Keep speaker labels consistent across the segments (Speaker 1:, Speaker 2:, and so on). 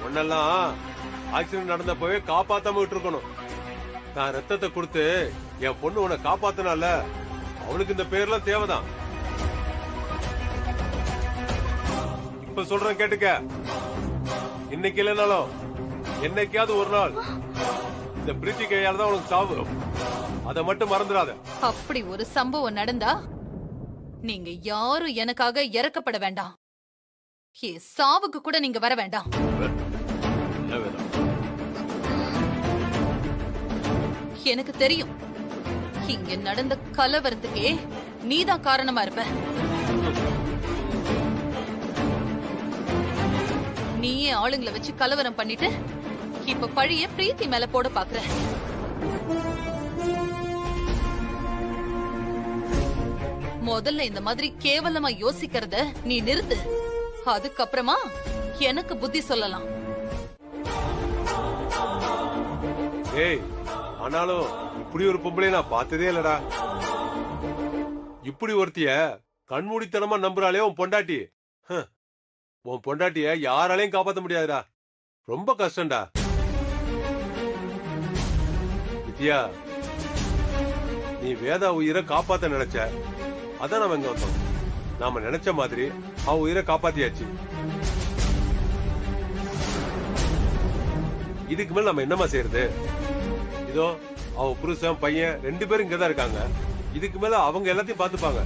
Speaker 1: ஒன்னெல்லாம் accident நடந்த போய் காப்பாத்தாம விட்டு இருக்கணும். நான் ரத்தத்தை கொடுத்து என் பொண்ணு உன்னை காப்பாத்தினால அவளுக்கு இந்த பேர்லாம் தேவைதான். இப்ப சொல்றேன் கேட்டுக்க. இன்னைக்கு இல்லைனாலும் என்னைக்காவது ஒரு நாள் இந்த பிரீத்தி கையால தான் உனக்கு சாவு. அதை மட்டும் மறந்துடாத.
Speaker 2: அப்படி ஒரு சம்பவம் நடந்தா நீங்க யாரும் எனக்காக இறக்கப்பட வேண்டாம். சாவுக்கு கூட நீங்க வர வேண்டாம். எனக்கு தெரியும், இங்க நடந்த கலவரத்துக்கே நீதான் காரணமா இருப்ப. நீயே ஆளுங்களை வச்சு கலவரம் பண்ணிட்டு இப்ப பழிய பிரீத்தி மேல போட பாக்குற. முதல்ல இந்த மாதிரி கேவலமா யோசிக்கிறத நீ நிறுத்து. அதுக்கப்புறமா எனக்கு புத்தி சொல்லலாம்.
Speaker 1: ஏய், ஆனாலும் இப்படி ஒரு பொம்பளை நான் பார்த்ததே இல்லடா. இப்படி ஒருத்திய கண்மூடித்தனமா நம்புறாளே உன் பொண்டாட்டி. உன் பொண்டாட்டிய யாராலையும் காப்பாத்த முடியாதுடா. ரொம்ப கஷ்டம்டா. வித்யா, நீ வேதா உயிரை காப்பாத்த நினைச்ச. அதான் நம்ம இங்க வந்தோம். நாம நினைச்ச மாதிரி அவ உயிரை காப்பாத்தியாச்சு. இதுக்கு மேல நம்ம என்னமா செய்யறது? இதோ அவ புருஷன் பையன் 2 பேரும் இங்கதான் இருக்காங்க. இதுக்கு மேல அவங்க எல்லாத்தையும் பாத்துப்பாங்க.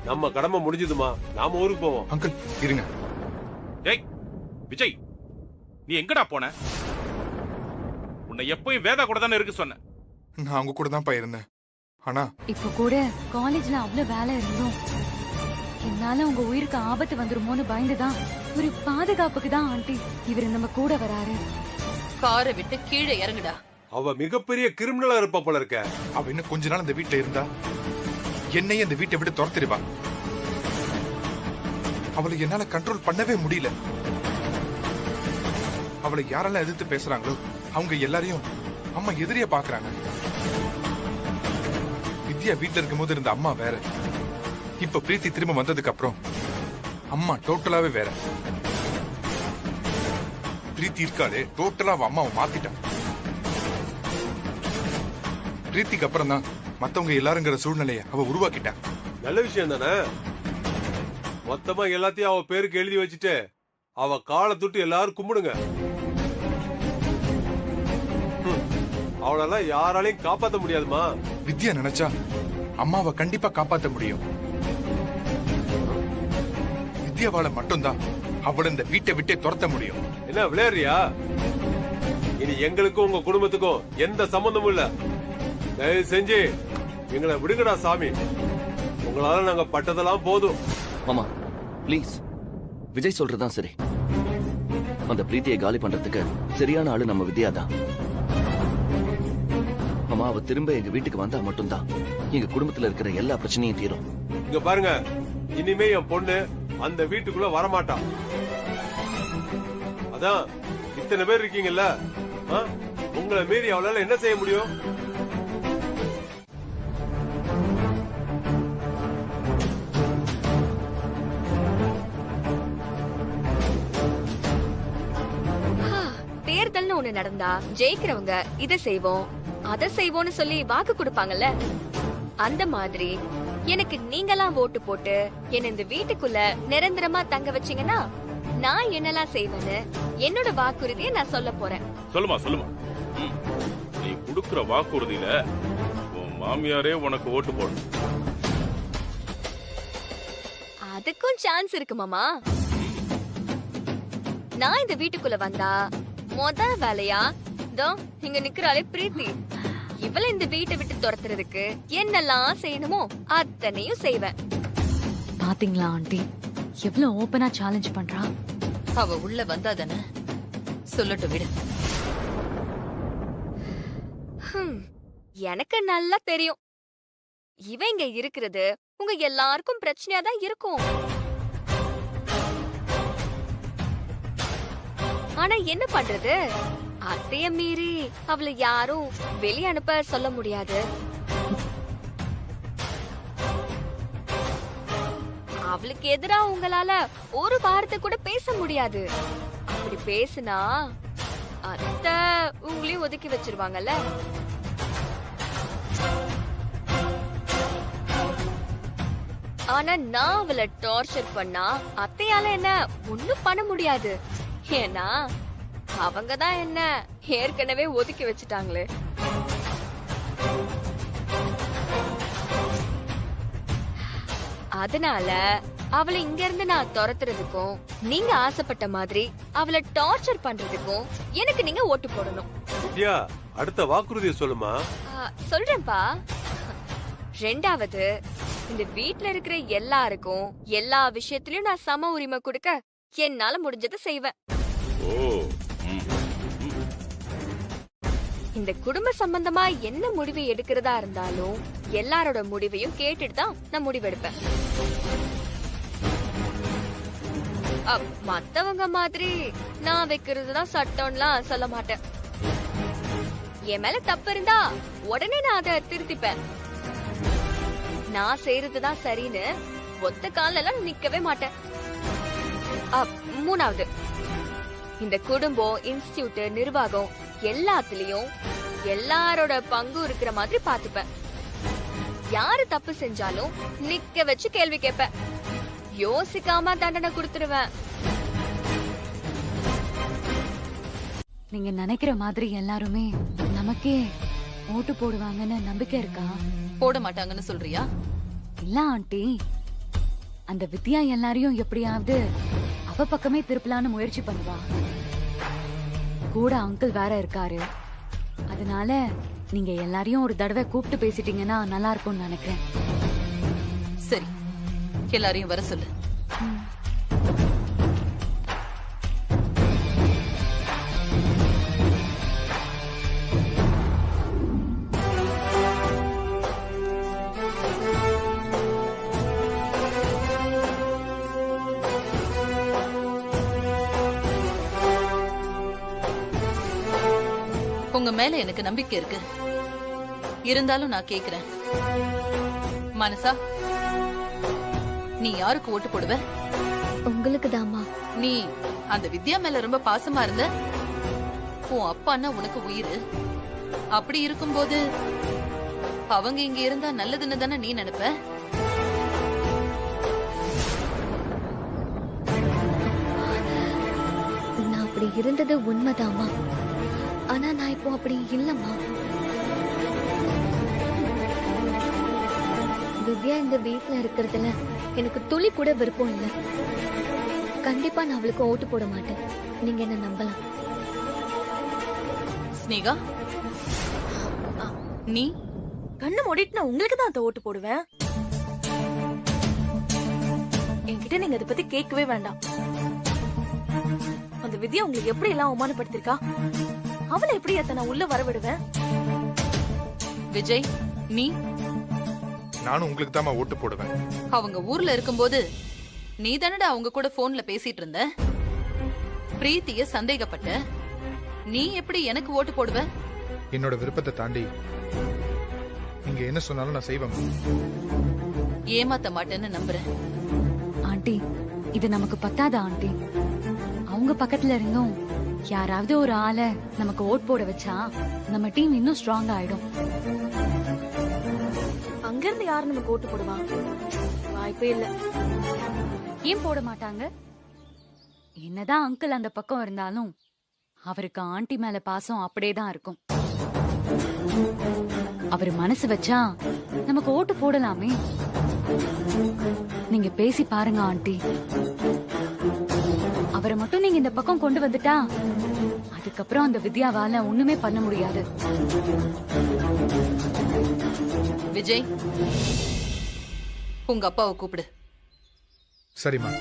Speaker 1: நம்ம கடமை முடிஞ்சதுமா நாம ஊருக்கு போவோம்.
Speaker 3: அங்கிள் இருங்க.
Speaker 4: ஏய் விஜய், நீ எங்கடா போன? உன்னை எப்பயும் வேதா கூட தானே இருக்கு சொன்ன.
Speaker 3: நான் அவங்க கூட தான் இருந்தேன். ஆனா
Speaker 5: இப்ப கூட காலேஜ்ல அவ்வளவு வேலை இருந்தோம். என்னால உங்க உயிருக்கு ஆபத்து வந்துருமோன்னு பயந்துதான் ஒரு பாதுகாப்புக்கு தான் ஆண்டி இவரு நம்ம கூட வராரு.
Speaker 2: காரை விட்டு கீழே இறங்குடா.
Speaker 1: அவ மிகப்பெரிய கிரிமினலா இருப்பா போல இருக்க.
Speaker 3: அவ இன்னும் கொஞ்ச நாள் இந்த வீட்டுல இருந்தா என்னையும் இந்த வீட்டை விட்டு துரத்திடுவா. அவளை என்னால கண்ட்ரோல் பண்ணவே முடியல. அவளை யாரெல்லாம் எதிர்த்து பேசுறாங்களோ அவங்க எல்லாரையும் அம்மா எதிரியா பாக்குறாங்க. வித்யா வீட்டுல இருக்கும் போது இருந்த அம்மா வேற. இப்ப பிரீத்தி திரும்ப வந்ததுக்கு அப்புறம் அம்மா டோட்டலாவே வேற. பிரீத்தி இருக்காளே டோட்டலா அவ அம்மாவை மாத்திட்டான். பிரீத்திக்கு அப்புறம் தான் மத்தவங்க எல்லாருங்கிற சூழ்நிலைய அவ உருவாக்கிட்டான்.
Speaker 1: நல்ல விஷயம் தானே. மொத்தமா எல்லாத்தையும் அவ பேருக்கு எழுதி வச்சுட்டு அவ காலை தொட்டு எல்லாரும் கும்பிடுங்க. அவளெல்லாம் யாராலையும் காப்பாத்த முடியாதுமா.
Speaker 3: வித்யா நினைச்சா அம்மாவை கண்டிப்பா காப்பாத்த முடியும். வித்யாவால மட்டும்தான் அவளை இந்த வீட்டை விட்டே துரத்த முடியும்.
Speaker 1: என்ன விளையாடுறியா? இனி எங்களுக்கும் உங்க குடும்பத்துக்கும் எந்த சம்பந்தமும் இல்ல. தயவு செஞ்சு எங்களை விடுங்கடா சாமி. உங்களால நாங்க பட்டதெல்லாம் போதும்.
Speaker 6: மாமா ப்ளீஸ், விஜய் சொல்றதுதான் சரி. அந்த பிரீத்தியை காலி பண்றதுக்கு சரியான ஆளு நம்ம வித்யா தான். மாமா, அவ திரும்ப எங்க வீட்டுக்கு வந்தா மட்டும்தான் எங்க குடும்பத்துல இருக்கிற எல்லா பிரச்சனையும் தீரும்.
Speaker 1: இங்க பாருங்க, இனிமே என் பொண்ணு அந்த வீட்டுக்குள்ள வரமாட்டா. அதான் இத்தனை பேர் இருக்கீங்கல்ல, உங்களை மீறி அவளால என்ன செய்ய முடியும்?
Speaker 7: தேர்தல்னு ஒண்ணு நடந்தா ஜெயிக்கிறவங்க இதை செய்வோம் அதை செய்வோம்னு சொல்லி வாக்கு கொடுப்பாங்கல்ல, அந்த மாதிரி எனக்கு நீங்களாம் ஓட்டு போட்டு என்ன இந்த வீட்டுக்குள்ள நிரந்தரமா தங்க வச்சீங்கன்னா நான் என்னெல்லாம் செய்வேன்னு என்னோட வாக்குறுதியை நான் சொல்ல போறேன்.
Speaker 4: சொல்லுமா சொல்லுமா. நீ குடுக்கிற வாக்குறுதியில உன் மாமியாரே உனக்கு ஓட்டு போடும்.
Speaker 7: அதுக்கும் சான்ஸ் இருக்கு மாமா. நான் இந்த வீட்டுக்குள்ள வந்தா முதல் வேலையா தோ இங்க நிக்கிறாளே பிரீத்தி, இவளை இந்த வீட்டை விட்டு துரத்துறதுக்கு என்னெல்லாம் செய்யணுமோ அத்தனையும் செய்வேன்.
Speaker 5: பாத்தீங்களா ஆண்டி எவ்வளவு ஓபனா சேலஞ்ச் பண்றா.
Speaker 2: அவ உள்ள வந்தாதானே சொல்லட்டு விடு.
Speaker 7: எனக்கு நல்லா தெரியும் இவ இங்க இருக்கிறது உங்க எல்லாருக்கும் பிரச்சனையா தான் இருக்கும். ஆனா என்ன பண்றது, அத்தைய மீறி அவளை யாரும் வெளிய அனுப்ப சொல்ல முடியாது. அவளுக்கு எதிரா உங்களால ஒரு வார்த்தை கூட பேச முடியாது. அப்படி பேசுனா அத்தை உங்களையும் ஒதுக்கி வச்சிருவாங்கல்ல. ஆனா நான் அவளை டார்ச்சர் பண்ணா அத்தையால என்ன ஒண்ணும் பண்ண முடியாது. ஏன்னா அவங்கதான் என்ன ஏற்கனவே ஒதுக்கி வச்சுட்டாங்களே. அதனால அவளை இங்க இருந்து நான் துரத்துறதுக்கும் நீங்க ஆசைப்பட்ட மாதிரி அவளை டார்ச்சர் பண்றதுக்கும் எனக்கு நீங்க ஓட்டு போடணும்.
Speaker 1: வித்யா, அடுத்த வாக்குறுதியை சொல்லுமா.
Speaker 7: சொல்றேன்பா. ரெண்டாவது, இந்த வீட்ல இருக்கிற எல்லாருக்கும் எல்லா விஷயத்திலயும் நான் சம உரிமை கொடுக்க என்னால முடிஞ்சதை செய்வேன். இந்த குடும்ப சம்பந்தமா என்ன முடிவு எடுக்கிறதா இருந்தாலும் எல்லாரோட முடிவையும் கேட்டுட்டு தான் நான் முடிவெடுப்பேன். மத்தவங்க மாதிரி நான் வைக்கிறதுதான் சட்டம்லாம் சொல்ல மாட்டேன். என் மேல தப்பு இருந்தா உடனே நான் அதை திருத்திப்பேன். நான் செய்யறதுதான் சரின்னு ஒத்த கால நிக்கவே மாட்டேன். மூணாவது, இந்த குடும்பம், இன்ஸ்டிடியூட், நிர்வாகம் எல்லாத்துலயும் எல்லாரோட பங்கு இருக்கிற மாதிரி பாத்துப்பேன். யாரு தப்பு செஞ்சாலும் நிக்க வச்சு கேள்வி கேட்பேன். யோசிக்காம தண்டனை கொடுத்துருவேன்.
Speaker 5: நீங்க நினைக்கிற மாதிரி எல்லாருமே நமக்கே ஓட்டு போடுவாங்கன்னு நம்பிக்கை இருக்கா?
Speaker 2: போட மாட்டாங்கன்னு சொல்றியா?
Speaker 5: இல்ல ஆண்டி, அந்த வித்யா எல்லாரையும் எப்படியாவது அவ பக்கமே திருப்பலான்னு முயற்சி பண்ணுவா. கூட அங்கிள் வேற இருக்காரு. அதனால நீங்க எல்லாரையும் ஒரு தடவை கூப்பிட்டு பேசிட்டீங்கன்னா நல்லா இருக்கும்னு நினைக்கிறேன்.
Speaker 2: சரி, எல்லாரையும் வர சொல்லு. உங்க மேல எனக்கு நம்பிக்கை இருக்கு. இருந்தாலும் நான் கேக்குறேன், மனசா, நீ யாருக்கு ஓட்டு போடுவ?
Speaker 7: உங்களுக்கு தாமா.
Speaker 2: நீ அந்த வித்யா மேல ரொம்ப பாசமா இருந்த. உன் அப்பான்னா உனக்கு உயிர். அப்படி இருக்கும்போது அவங்க இங்க இருந்தா நல்லதுன்னு தானே நீ நினைப்ப?
Speaker 7: நான் அப்படி இருந்தது உண்மைதாமா. ஆனா நான் இப்போ அப்படி இல்லம்மா. திவ்யா இந்த வீட்ல இருக்கிறதுல எனக்கு துளி கூட விருப்பம் இல்ல. கண்டிப்பா நான் அவளுக்கு ஓட்டு போட மாட்டேன். நீங்க என்ன நம்பலாம்.
Speaker 2: ஸ்னேகா, நீ
Speaker 8: கண்ணு மூடிட்டு நான் உங்களுக்கு தான் அந்த ஓட்டு போடுவேன். என்கிட்ட நீங்க அதை பத்தி கேட்கவே வேண்டாம். அந்த வித்யா உங்களுக்கு எப்படி எல்லாம் அவமானப்படுத்திருக்கா? அவளை எப்படி அத்தனை உள்ள வரவிடுவேன்?
Speaker 2: விஜய், நீ?
Speaker 3: நானும் உங்களுக்கு தான் ஓட்டு போடுவேன்.
Speaker 2: அவங்க ஊர்ல இருக்கும்போது நீ தானடா அவங்க கூட போன்ல பேசிட்டு இருந்த. பிரீத்திய சந்தேகப்பட்ட. நீ எப்படி எனக்கு ஓட்டு போடுவ?
Speaker 3: என்னோட விருப்பத்தை தாண்டி நீங்க என்ன சொன்னாலும் நான் செய்வேன்.
Speaker 2: ஏமாத்த மாட்டேன்னு நம்புறேன்.
Speaker 5: ஆண்டி, இது நமக்கு பத்தாதா ஆண்டி? அவங்க பக்கத்துல இருந்தும் யாராவது ஒரு ஆளை நமக்கு ஓட் போட வச்சா நம்ம டீம் இன்னும் ஸ்ட்ராங் ஆயிடும்.
Speaker 8: அங்க இருந்து யாரு நமக்கு ஓட்டு போடுவா? வாய்ப்பே இல்ல.
Speaker 5: ஏன் போட மாட்டாங்க? என்னதான் அங்கிள் அந்த பக்கம் இருந்தாலும் அவருக்கு ஆண்டி மேல பாசம் அப்படியேதான் இருக்கும். அவர் மனசு வச்சா நமக்கு ஓட்டு போடலாமே. நீங்க பேசி பாருங்க ஆண்டி. அவரை மட்டும் நீங்க இந்த பக்கம் கொண்டு வந்துட்டா அதுக்கப்புறம் அந்த வித்யாவால ஒண்ணுமே பண்ண முடியாது.
Speaker 2: விஜய், உங்க அப்பாவை கூப்பிடு.
Speaker 3: சரிம்மா.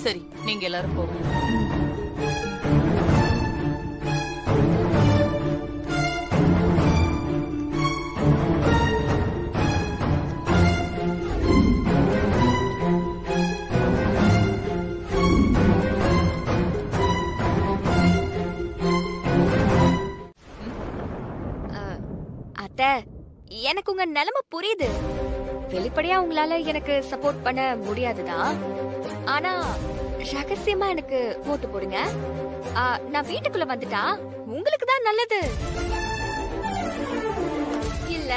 Speaker 2: சரி, நீங்க எல்லாரும் போங்க.
Speaker 7: எனக்கு உங்க நிலைமை புரியுது. வெளிப்படையா உங்களால எனக்கு சப்போர்ட் பண்ண முடியாதுதான். ஆனா ரகசியமா எனக்கு ஓட்டு போடுங்க. நான் வீட்டுக்குள்ள வந்துட்டா உங்களுக்கு தான் நல்லது. இல்ல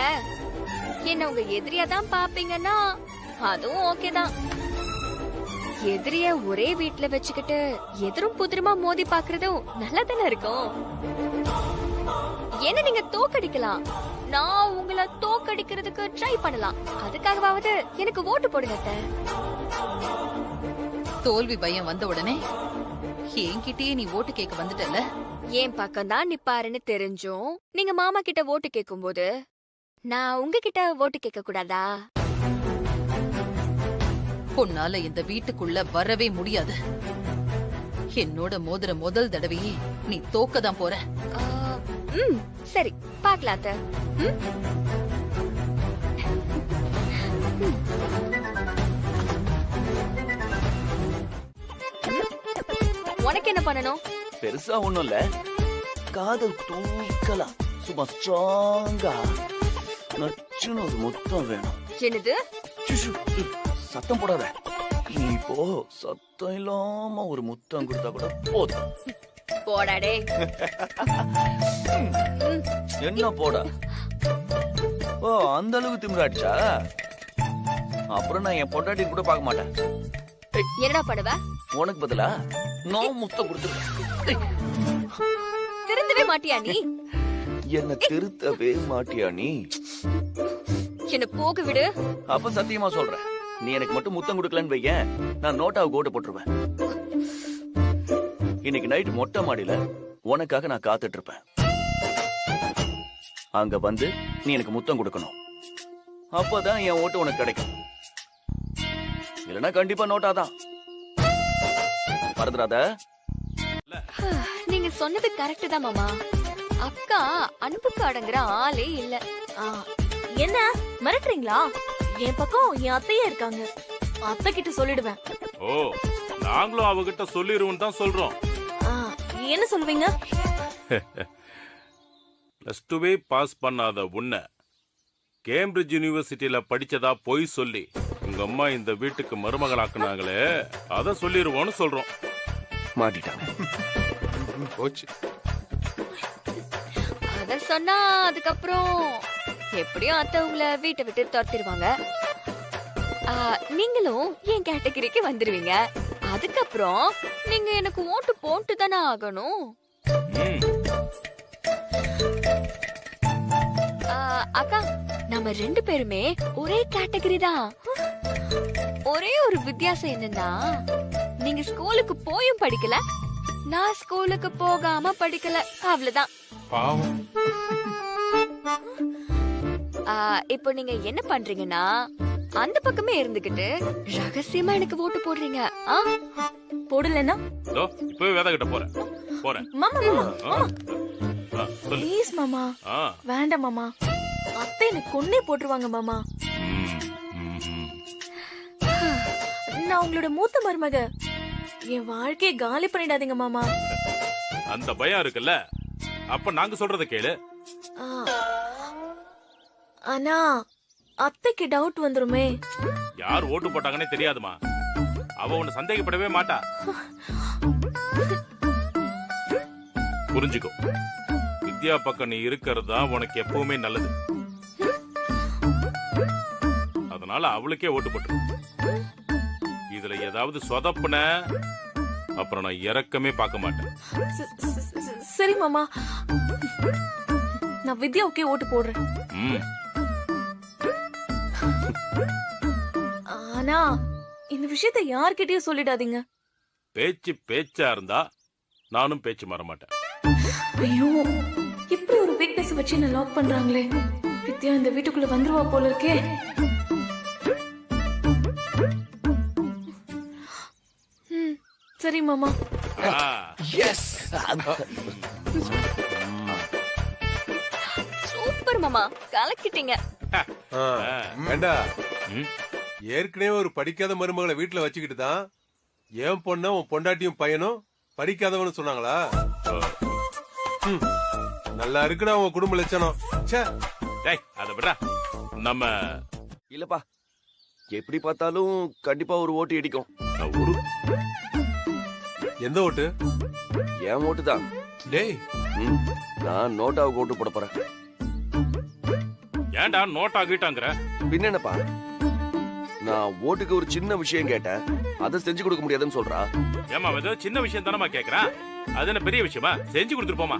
Speaker 7: என்ன உங்க எதிரியா தான் பாப்பீங்கன்னா அதுவும் ஓகே தான். எதிரிய ஒரே வீட்டுல வச்சுக்கிட்டு எதிரும் புதிருமா மோதி பாக்குறதும் நல்லதானே இருக்கும். என்ன நீங்க தோக்கடிக்கலாம், நான் உங்களை தோக்கடிக்கிறதுக்கு ட்ரை பண்ணலாம். அதுக்காகவாவது எனக்கு ஓட்டு போடுங்க அத்தை.
Speaker 2: தோல்வி பயம் வந்த உடனே என்கிட்டயே நீ ஓட்டு கேட்க வந்துட்டல.
Speaker 7: என் பக்கம் தான் நிப்பாருன்னு தெரிஞ்சும் நீங்க மாமா கிட்ட ஓட்டு கேட்கும் போது நான் உங்ககிட்ட ஓட்டு கேட்க கூடாதா?
Speaker 2: உன்னால இந்த வீட்டுக்குள்ள வரவே முடியாது. என்னோட மோதிர முதல் தடவையே நீ தோக்கதான் போற.
Speaker 7: சரி பாக்கலாம் அத்தை. உனக்கு என்ன பண்ணணும்?
Speaker 6: பெருசா ஒண்ணும் இல்ல, காதல் தூக்கலாம், சும்மா ஸ்ட்ராங்கா நச்சுன்னு ஒரு முத்தம் வேணும்.
Speaker 7: என்னது?
Speaker 6: சுஷு, சத்தம் போடாத. இப்போ சத்தம் இல்லாம ஒரு முத்தம் கொடுத்தா கூட போதும்.
Speaker 7: போடாடே.
Speaker 6: என்ன போடா? ஓ, அந்த அளவுக்கு திமிராச்சா? அப்புறம் நான் என் பொண்டாட்டி கூட பார்க்க மாட்டேன்.
Speaker 7: என்னடா பண்ணுவ?
Speaker 6: உனக்கு பதிலா நான் முத்தம் கொடுத்துருவேன்.
Speaker 7: திருந்தவே மாட்டியா நீ?
Speaker 6: என்ன திருத்தவே மாட்டியா நீ?
Speaker 7: என்ன போக விடு.
Speaker 6: அப்ப சத்தியமா சொல்றேன், நீ எனக்கு மட்டும் முத்தம் கொடுக்கலன்னு வையேன், நான் நோட்டாவுக்கு ஓட்டு போட்டுருவேன். இன்னைக்கு நைட் மொட்டை மாடியில உனக்காக நான் காத்துட்டு இருப்பேன். அங்க வந்து நீ எனக்கு முத்தம் கொடுக்கணும். அப்பதான் என் ஓட்டு உனக்கு கிடைக்கும். இல்லனா கண்டிப்பா நோட்டாதான். மறந்துடாத.
Speaker 7: நீங்க சொன்னது கரெக்ட் தான் மாமா. அக்கா அனுப்புக்கு அடங்குற ஆளே இல்ல.
Speaker 8: என்ன மிரட்டுறீங்களா? என் பக்கம் என் அத்தையே இருக்காங்க. அத்தை கிட்ட சொல்லிடுவேன்.
Speaker 4: ஓ, நாங்களும் அவகிட்ட சொல்லிருவோம் தான் சொல்றோம்.
Speaker 8: என்ன சொல்லுவீங்க?
Speaker 4: +2 பாஸ் பண்ணாத உன்னை கேம்பிரிட்ஜ் யூனிவர்சிட்டியில படிச்சதா பொய் சொல்லி உங்க அம்மா இந்த வீட்டுக்கு மருமகளாக்குனாங்களே, அத சொல்லிருவோம்னு சொல்றோம்.
Speaker 6: மாட்டிட்டாங்க.
Speaker 3: போச்சு.
Speaker 7: அத சொன்னா அதுக்கப்புறம் எப்படியும் அத்தை உங்களை வீட்டை விட்டு துரத்திடுவாங்க. நீங்களும் என் கேட்டகரிக்கு வந்துருவீங்க. அதுக்கப்புறம் நீங்க எனக்கு ஓட்டு போட்டு தானே ஆகணும். அக்கா, நம்ம 2 பேருமே ஒரே கேட்டகரி தான். ஒரே ஒரு வித்தியாசம் என்னன்னா, நீங்க ஸ்கூலுக்கு போயும் படிக்கல, நான் ஸ்கூலுக்கு போகாம படிக்கல, அவ்வளவுதான்.
Speaker 3: பாவம்.
Speaker 7: இப்போ நீங்க என்ன பண்றீங்கன்னா, அந்த பக்கமே இருந்துகிட்டு ரகசியமா எனக்கு ஓட்டு போடுறீங்க.
Speaker 8: போடலன்னா
Speaker 4: இப்பவே வேதா கிட்ட போறேன்.
Speaker 8: மாமா மாமா
Speaker 4: சொல்லு.
Speaker 8: ப்ளீஸ் மாமா. வேண்டாம் மாமா, அத்தை எனக்கு கொன்னே போட்டுருவாங்க மாமா. நான் உங்களோட மூத்த மருமக. என் வாழ்க்கையை காலி பண்ணிடாதீங்க மாமா.
Speaker 4: அந்த பயம் இருக்குல்ல, அப்ப நாங்க சொல்றத கேளு.
Speaker 8: ஆனா அத்தைக்கு டவுட் வந்துருமே.
Speaker 4: யார் ஓட்டு போட்டாங்கன்னே தெரியாதுமா. அவ உன்னை சந்தேகப்படவே மாட்டா. புரிஞ்சுக்கோ, வித்யா பக்கம் நீ இருக்கிறது தான் உனக்கு எப்பவுமே நல்லது. அதனால அவளுக்கே ஓட்டு போட்டு. இதுல ஏதாவது சொதப்புன அப்புறம் நான் இறக்கமே பார்க்க மாட்டேன்.
Speaker 8: சரி மாமா, நான் வித்யாவுக்கே ஓட்டு போடுறேன். ஆனா இந்த விஷயத்தை யார்கிட்டயும் சொல்லிடாதீங்க.
Speaker 4: பேச்சா இருந்தா நானும் பேச்சு மாற மாட்டேன்.
Speaker 8: ஐயோ, இப்படி ஒரு வீக்னஸ் வச்சு என்ன லாக் பண்றாங்களே. வித்யா இந்த வீட்டுக்குள்ள வந்துருவா போல இருக்கே. சரி மாமா.
Speaker 7: சூப்பர் மாமா, கலக்கிட்டீங்க.
Speaker 1: வேண்டா, ஏற்கனவே ஒரு படிக்காத மருமகளை வீட்டுல வச்சுக்கிட்டு தான் என் பொண்ண உன் பொண்டாட்டியும் பையனும் படிக்காதவனு சொன்னாங்களா? நல்லா இருக்குடா உங்க குடும்ப லட்சணம்.
Speaker 4: அத விட நம்ம
Speaker 6: இல்லப்பா, எப்படி பார்த்தாலும் கண்டிப்பா ஒரு ஓட்டு இடிக்கும்.
Speaker 1: எந்த ஓட்டு?
Speaker 6: என் ஓட்டு தான்.
Speaker 3: டேய்
Speaker 6: நான் நோட்டாவுக்கு ஓட்டு போட போறேன்.
Speaker 4: ஏன்டா நோட்டா கீட்டாங்கிற?
Speaker 6: பின்ன என்னப்பா, நான் ஓட்டுக்கு ஒரு சின்ன விஷயம் கேட்டேன், அதை செஞ்சு கொடுக்க முடியாதுன்னு சொல்றா.
Speaker 4: ஏமா ஏதோ சின்ன விஷயம் தானமா கேக்குறான், அது என்ன பெரிய விஷயமா? செஞ்சு கொடுத்துட்டு போமா.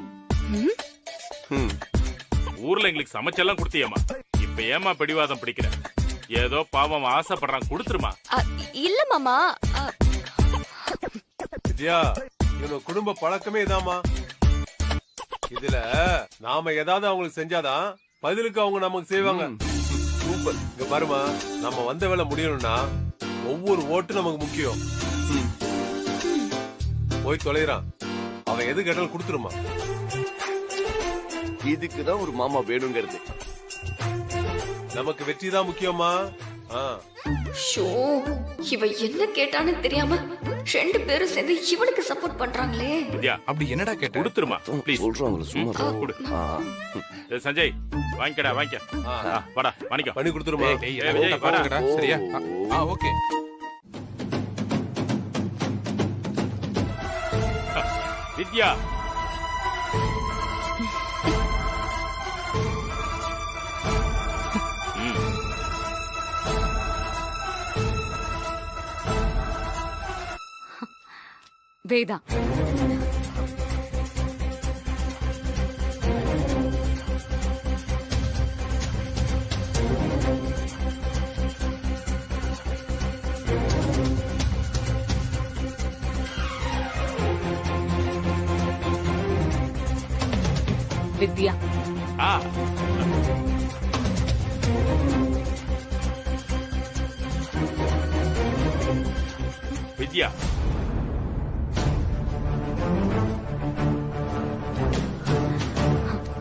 Speaker 4: ஊர்ல எங்களுக்கு சமைச்செல்லாம் கொடுத்தியம்மா, இப்ப ஏமா பிடிவாதம் பிடிக்கிற? ஏதோ பாவம் ஆசைப்படுறான், கொடுத்துருமா.
Speaker 7: இல்ல மாமா.
Speaker 1: வித்யா, இவங்க குடும்ப பழக்கமே இதாமா. இதுல நாம ஏதாவது அவங்களுக்கு செஞ்சாதான் பதிலுக்கு அவங்க நமக்கு செய்வாங்க. சூப்பர். இங்க பாருமா, நம்ம வந்த வேலை முடியணும்னா ஒவ்வொரு ஓட்டு நமக்கு முக்கியம். போய் தொலைறான், அவன் எது கேட்டாலும் கொடுத்துருமா.
Speaker 6: இதுக்குதான் ஒரு மாமா வேணுங்கிறது.
Speaker 1: நமக்கு வெற்றி தான் முக்கியமா.
Speaker 8: ஷோ, இவ என்ன கேட்டான்னு தெரியாம 2 பேரும் சேர்ந்து இவனுக்கு சப்போர்ட் பண்றாங்களே.
Speaker 4: வித்யா,
Speaker 3: அப்படி என்னடா கேட்ட?
Speaker 4: கொடுத்துருமா ப்ளீஸ்.
Speaker 6: சொல்றாங்களே சும்மா
Speaker 4: கொடு. சஞ்சய் வாங்கிக்கடா, வாங்கிக்க. வாடா வாணிக்கோ,
Speaker 1: பண்ணி கொடுத்துருமா.
Speaker 3: டேய்,
Speaker 4: விஜய், வாடா.
Speaker 3: சரியா? ஓகே.
Speaker 4: வித்யா,
Speaker 5: வேதா, வித்யா,
Speaker 4: வித்யா,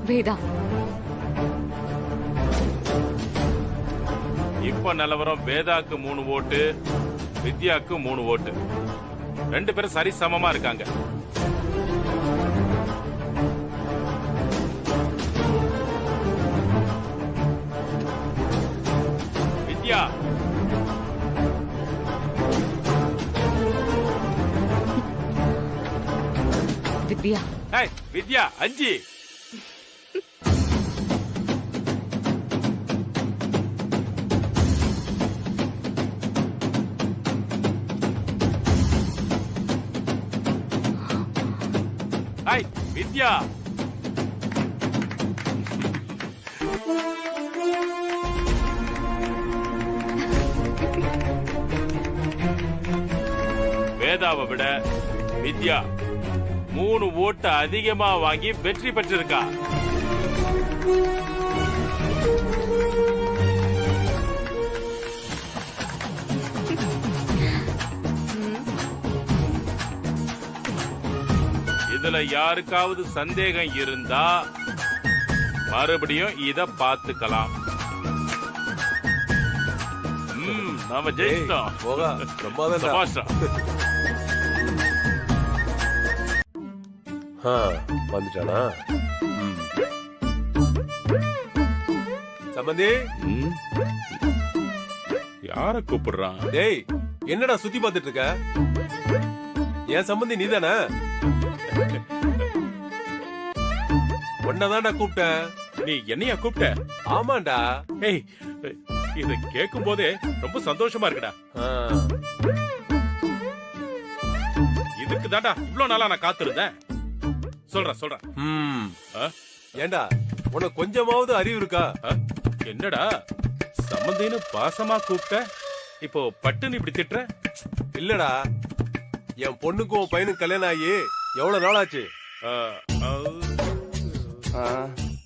Speaker 5: வேதா.
Speaker 4: இப்ப நிலவரம் வேதாக்கு 3 ஓட்டு, வித்யாக்கு 3 ஓட்டு. 2 பேரும் சரி சமமா இருக்காங்க. வித்யா,
Speaker 5: வித்யா,
Speaker 4: வித்யா 5. வித்யா, வேதாவை விட வித்யா 3 ஓட்டு அதிகமா வாங்கி வெற்றி பெற்றிருக்கா. இதுல யாருக்காவது சந்தேகம் இருந்தா மறுபடியும் இத பாத்துக்கலாம். நாம ஜெயிச்சிட்டோம்.
Speaker 1: போகா,
Speaker 4: சபாஷா.
Speaker 1: வந்துட்டானா சம்பந்தி?
Speaker 4: யார கூப்பிடுறான்?
Speaker 1: டேய், என்னடா சுத்தி பார்த்துட்டு இருக்க? என் சம்பந்தி நீதானே? ஒன்னதான்டா கூப்பிட்டேன்.
Speaker 4: நீ என்னையா கூப்பிட்ட?
Speaker 1: ஆமாண்டா.
Speaker 4: ஏய், இத கேட்கும் போதே ரொம்ப சந்தோஷமா இருக்குடா. இதுக்கு தாண்டா இவ்வளவு நாளா நான் காத்திருந்தேன். சொல்ற.
Speaker 1: ஏண்டா, உனக்கு கொஞ்சமாவது அறிவு இருக்கா?
Speaker 4: என்னடா சம்பந்தின்னு பாசமா கூப்பிட்ட, இப்போ பட்டுன்னு இப்படி திட்டுற?
Speaker 1: இல்லடா, என் பொண்ணுக்கும் உன் பையனுக்கு கல்யாணம் ஆகி எவ்வளவு நாள் ஆச்சு?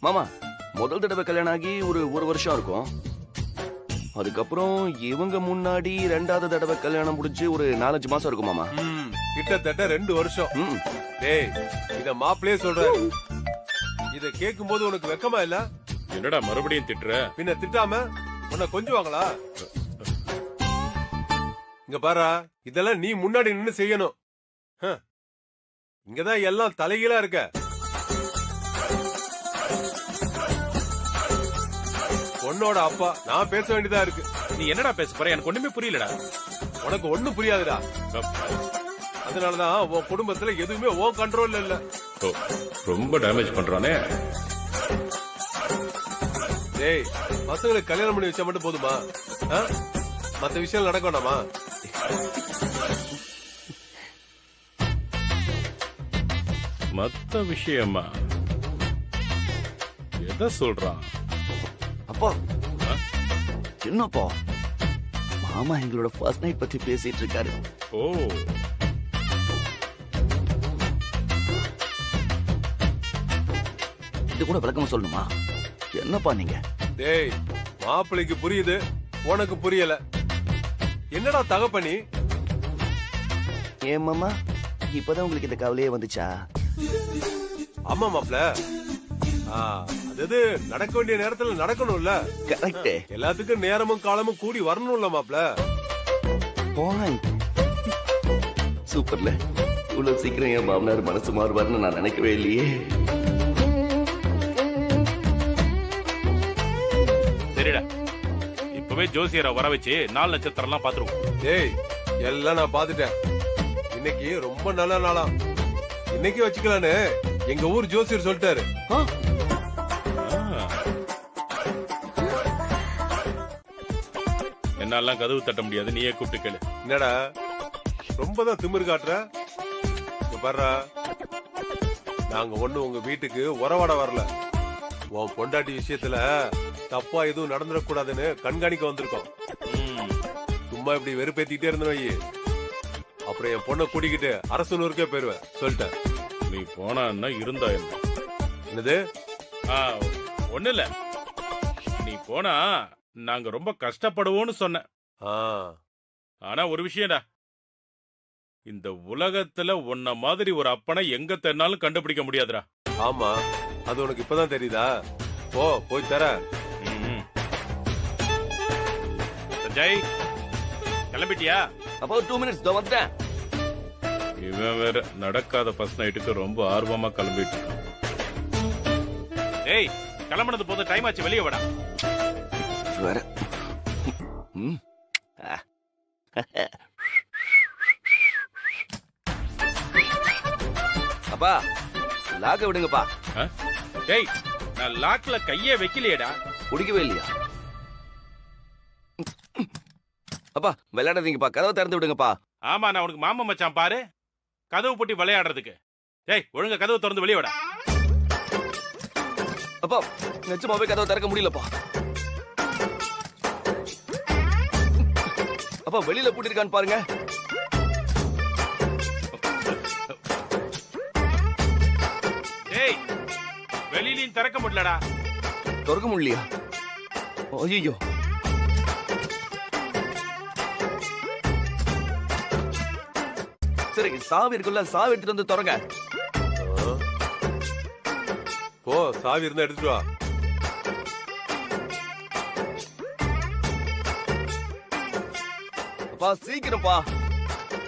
Speaker 6: மாமா, முதல் தடவை கல்யாணம் ஆகி ஒரு வருஷம் இருக்கும். அதுக்கப்புறம் இவங்க முன்னாடி 2வது தடவை கல்யாணம் முடிஞ்சு ஒரு 4-5 மாசம் இருக்கும் மாமா.
Speaker 1: கிட்டத்தட்ட 2 வருஷம். டேய், இத மாப்பிளையே சொல்ற. இத கேட்கும் போது உனக்கு வெக்கமா இல்ல?
Speaker 4: என்னடா மறுபடியும் திட்டுற?
Speaker 1: பின்ன திட்டாம உன்னை கொஞ்சுவாங்களா? இங்க பாரா, இதெல்லாம் நீ முன்னாடி நின்னு செய்யணும். இங்கதான் எல்லாம் தலைகீழா இருக்க. பொண்ணோட அப்பா நான் பேச வேண்டியதா இருக்கு.
Speaker 4: நீ என்னடா பேச போற? எனக்கு ஒண்ணுமே புரியலடா.
Speaker 1: உனக்கு ஒண்ணும் புரியாதுடா. அதனாலதான் உன் குடும்பத்துல எதுவுமே உன் கண்ட்ரோல்ல இல்ல.
Speaker 4: ஓ, ரொம்ப டேமேஜ் பண்றானே.
Speaker 1: டேய், பசங்களுக்கு கல்யாணம் பண்ணி வச்சா மட்டும் போதுமா? மத்த விஷயம் நடக்க வேண்டாமா?
Speaker 4: மத்த விஷயமா எதை சொல்றான்?
Speaker 6: அப்பா என்னப்பா மாமா எங்களோட ஃபர்ஸ்ட் நைட் பத்தி பேசிட்டு இருக்காரு.
Speaker 4: ஓ,
Speaker 6: இது கூட விளக்கமா சொல்லணுமா? என்னப்பா நீங்க?
Speaker 1: டேய், மாப்பிள்ளைக்கு புரியுது, உனக்கு புரியல. என்னடா தகப்பனி?
Speaker 6: ஏன் மாமா இப்பதான் உங்களுக்கு இந்த கவலையே வந்துச்சா?
Speaker 1: ஆமா மாப்ள, அது நடக்க வேண்டிய நேரத்துல நடக்கணும்ல.
Speaker 6: கரெக்ட்.
Speaker 1: எல்லாத்துக்கும் நேரமும் காலமும் கூடி வரணும்ல மாப்ள.
Speaker 6: சூப்பர்ல. இவ்வளவு சீக்கிரம் என் மாமனார் மனசு மாறுவார்னு நான் நினைக்கவே இல்லையே.
Speaker 4: சரிடா, இப்பவே ஜோசியரை வர வச்சு 4 நட்சத்திரம் எல்லாம் பாத்துருவோம்.
Speaker 1: டேய், எல்லாம் நான் பாத்துட்டேன். இன்னைக்கு ரொம்ப நல்ல நாளா, இன்னைக்கு வச்சுக்கலான்னு எங்க ஊர் ஜோசியர் சொல்லிட்டாரு.
Speaker 4: என்னாலாம் கதவு தட்ட முடியாது, நீயே கூப்பிட்டு கேளு.
Speaker 1: என்னடா ரொம்பதான் திமிரு காட்டுற? இங்க பாருடா, நாங்க ஒண்ணு உங்க வீட்டுக்கு உறவாட வரல. உன் பொண்டாட்டி விஷயத்துல தப்பா எதுவும் நடந்துடக்கூடாதுன்னு கண்காணிக்க வந்திருக்கோம். சும்மா இப்படி வெறுப்பேத்திக்கிட்டே இருந்தோம் வை, அப்புறம் என் பொண்ணை கூட்டிக்கிட்டு அரசனூருக்கே போயிருவேன் சொல்லிட்டேன்.
Speaker 4: நீ போனா இருந்தா என்ன?
Speaker 1: என்னது?
Speaker 4: ஒண்ணு இல்ல, நீ போனா நாங்க ரொம்ப கஷ்டப்படுவோம்னு சொன்ன. ஆனா ஒரு விஷயம்டா, இந்த உலகத்துல உன்ன மாதிரி ஒரு அப்பனை எங்க தேடினாலும் கண்டுபிடிக்க முடியாதுடா.
Speaker 1: ஆமா, அது உனக்கு இப்பதான் தெரியுதா? போய் தர.
Speaker 4: சஞ்சய், கிளம்பிட்டியா?
Speaker 6: அப்போ 2 minutes தான் வந்துட்டேன்.
Speaker 4: இவன் வேற நடக்காத ஃபர்ஸ்ட் நைட்டுக்கு ரொம்ப ஆர்வமா கிளம்பிட்டு. ஏய், கிளம்பினது போது டைம் ஆச்சு, வெளியே வாடா.
Speaker 6: வேற அப்பா லாக்க விடுங்கப்பா.
Speaker 4: டேய், நான் லாக்ல கையே வைக்கலையேடா.
Speaker 6: குடிக்கவே இல்லையா? அப்பா விளையாடாதீங்கப்பா, கதவை திறந்து விடுங்கப்பா.
Speaker 4: ஆமா, நான் உனக்கு மாமா மச்சான் பாரு, கதவு பூட்டி விளையாடுறதுக்கு. டேய், ஒழுங்கா கதவு திறந்து வெளியே வாடா.
Speaker 6: அப்பா நிச்சயமாவே கதவை திறக்க முடியலப்பா. அப்பா வெளியில பூட்டிருக்கான்னு பாருங்க.
Speaker 4: டேய், வெளியிலையும் திறக்க முடியலடா.
Speaker 6: திறக்க முடியலையா? ஐயோ, சரி சாவி இருக்குல்ல, சாவி எடுத்துட்டு வந்து திறங்க.
Speaker 1: சாவி இருந்தா எடுத்துட்டு வா.
Speaker 6: அப்பா சீக்கிரம்ப்பா.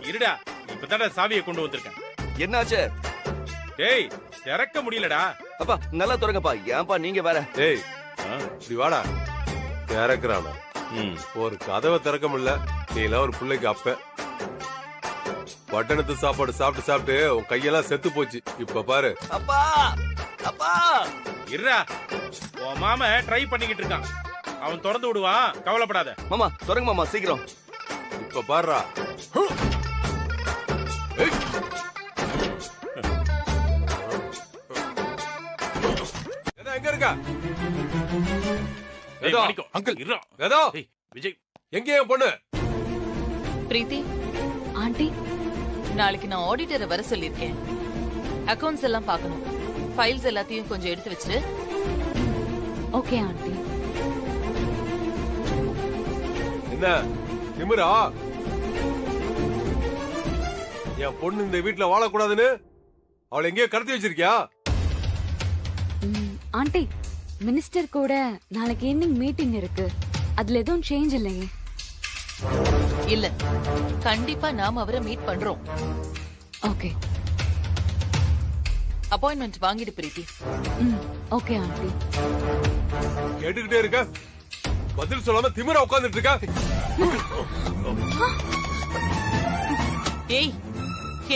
Speaker 4: இருடா, இப்பதான்டா சாவியை கொண்டு வந்திருக்கேன்.
Speaker 6: என்னாச்சு?
Speaker 4: டேய், திறக்க முடியலடா.
Speaker 6: அப்பா நல்லா திறங்கப்பா. ஏன்பா நீங்க வேற?
Speaker 1: டேய், இப்படி வாடா. திறக்கிறானா? ஒரு கதவை திறக்க முடியல. நீ எல்லாம் ஒரு பிள்ளைக்கு அப்ப பட்டணத்து சாப்பாடு சாப்பிட்டு சாப்பிட்டு உன் கையெல்லாம் செத்து போச்சு. இப்ப பாரு.
Speaker 6: அப்பா அப்பா
Speaker 4: இருடா, உன் மாமா ட்ரை பண்ணிக்கிட்டு இருக்கான், அவன் திறந்து விடுவான், கவலைப்படாத.
Speaker 6: மாமா திறங்க மாமா சீக்கிரம்.
Speaker 1: இப்ப பாருடா. எங்க இருக்கா?
Speaker 3: அங்கிள்,
Speaker 1: ஏதோ
Speaker 4: விஜய்,
Speaker 1: எங்க என் பொண்ணு?
Speaker 2: பிரீத்தி
Speaker 5: ஆண்டி,
Speaker 2: நாளைக்கு நான் ஆடிட்டரை வர சொல்லிருக்கேன். அக்கவுண்ட்ஸ் எல்லாம் பார்க்கணும். ஃபைல்ஸ் எல்லாத்தையும் கொஞ்சம் எடுத்து வச்சிரு.
Speaker 5: Okay aunty.
Speaker 1: என்ன திமிரா? என் பொண்ணு இந்த வீட்டுல வாழக்கூடாதுன்னு அவளை எங்கேயோ கடத்தி வச்சிருக்கியா?
Speaker 5: ஆண்டி, மினிஸ்டர் கூட நாளைக்கு ஈவினிங் மீட்டிங் இருக்கு. அதுல எதுவும் சேஞ்ச் இல்லையே?
Speaker 2: இல்ல, கண்டிப்பா நாம அவரை மீட் பண்றோம்.
Speaker 5: ஓகே,
Speaker 2: அப்பாயின்மெண்ட் வாங்கிடு பிரீத்தி.
Speaker 5: Okay aunty.
Speaker 1: கேட்டுக்கிட்டே இருக்க. பதில் சொல்லாம திமிரா உட்கார்ந்துட்டு இருக்க.
Speaker 2: ஏய்,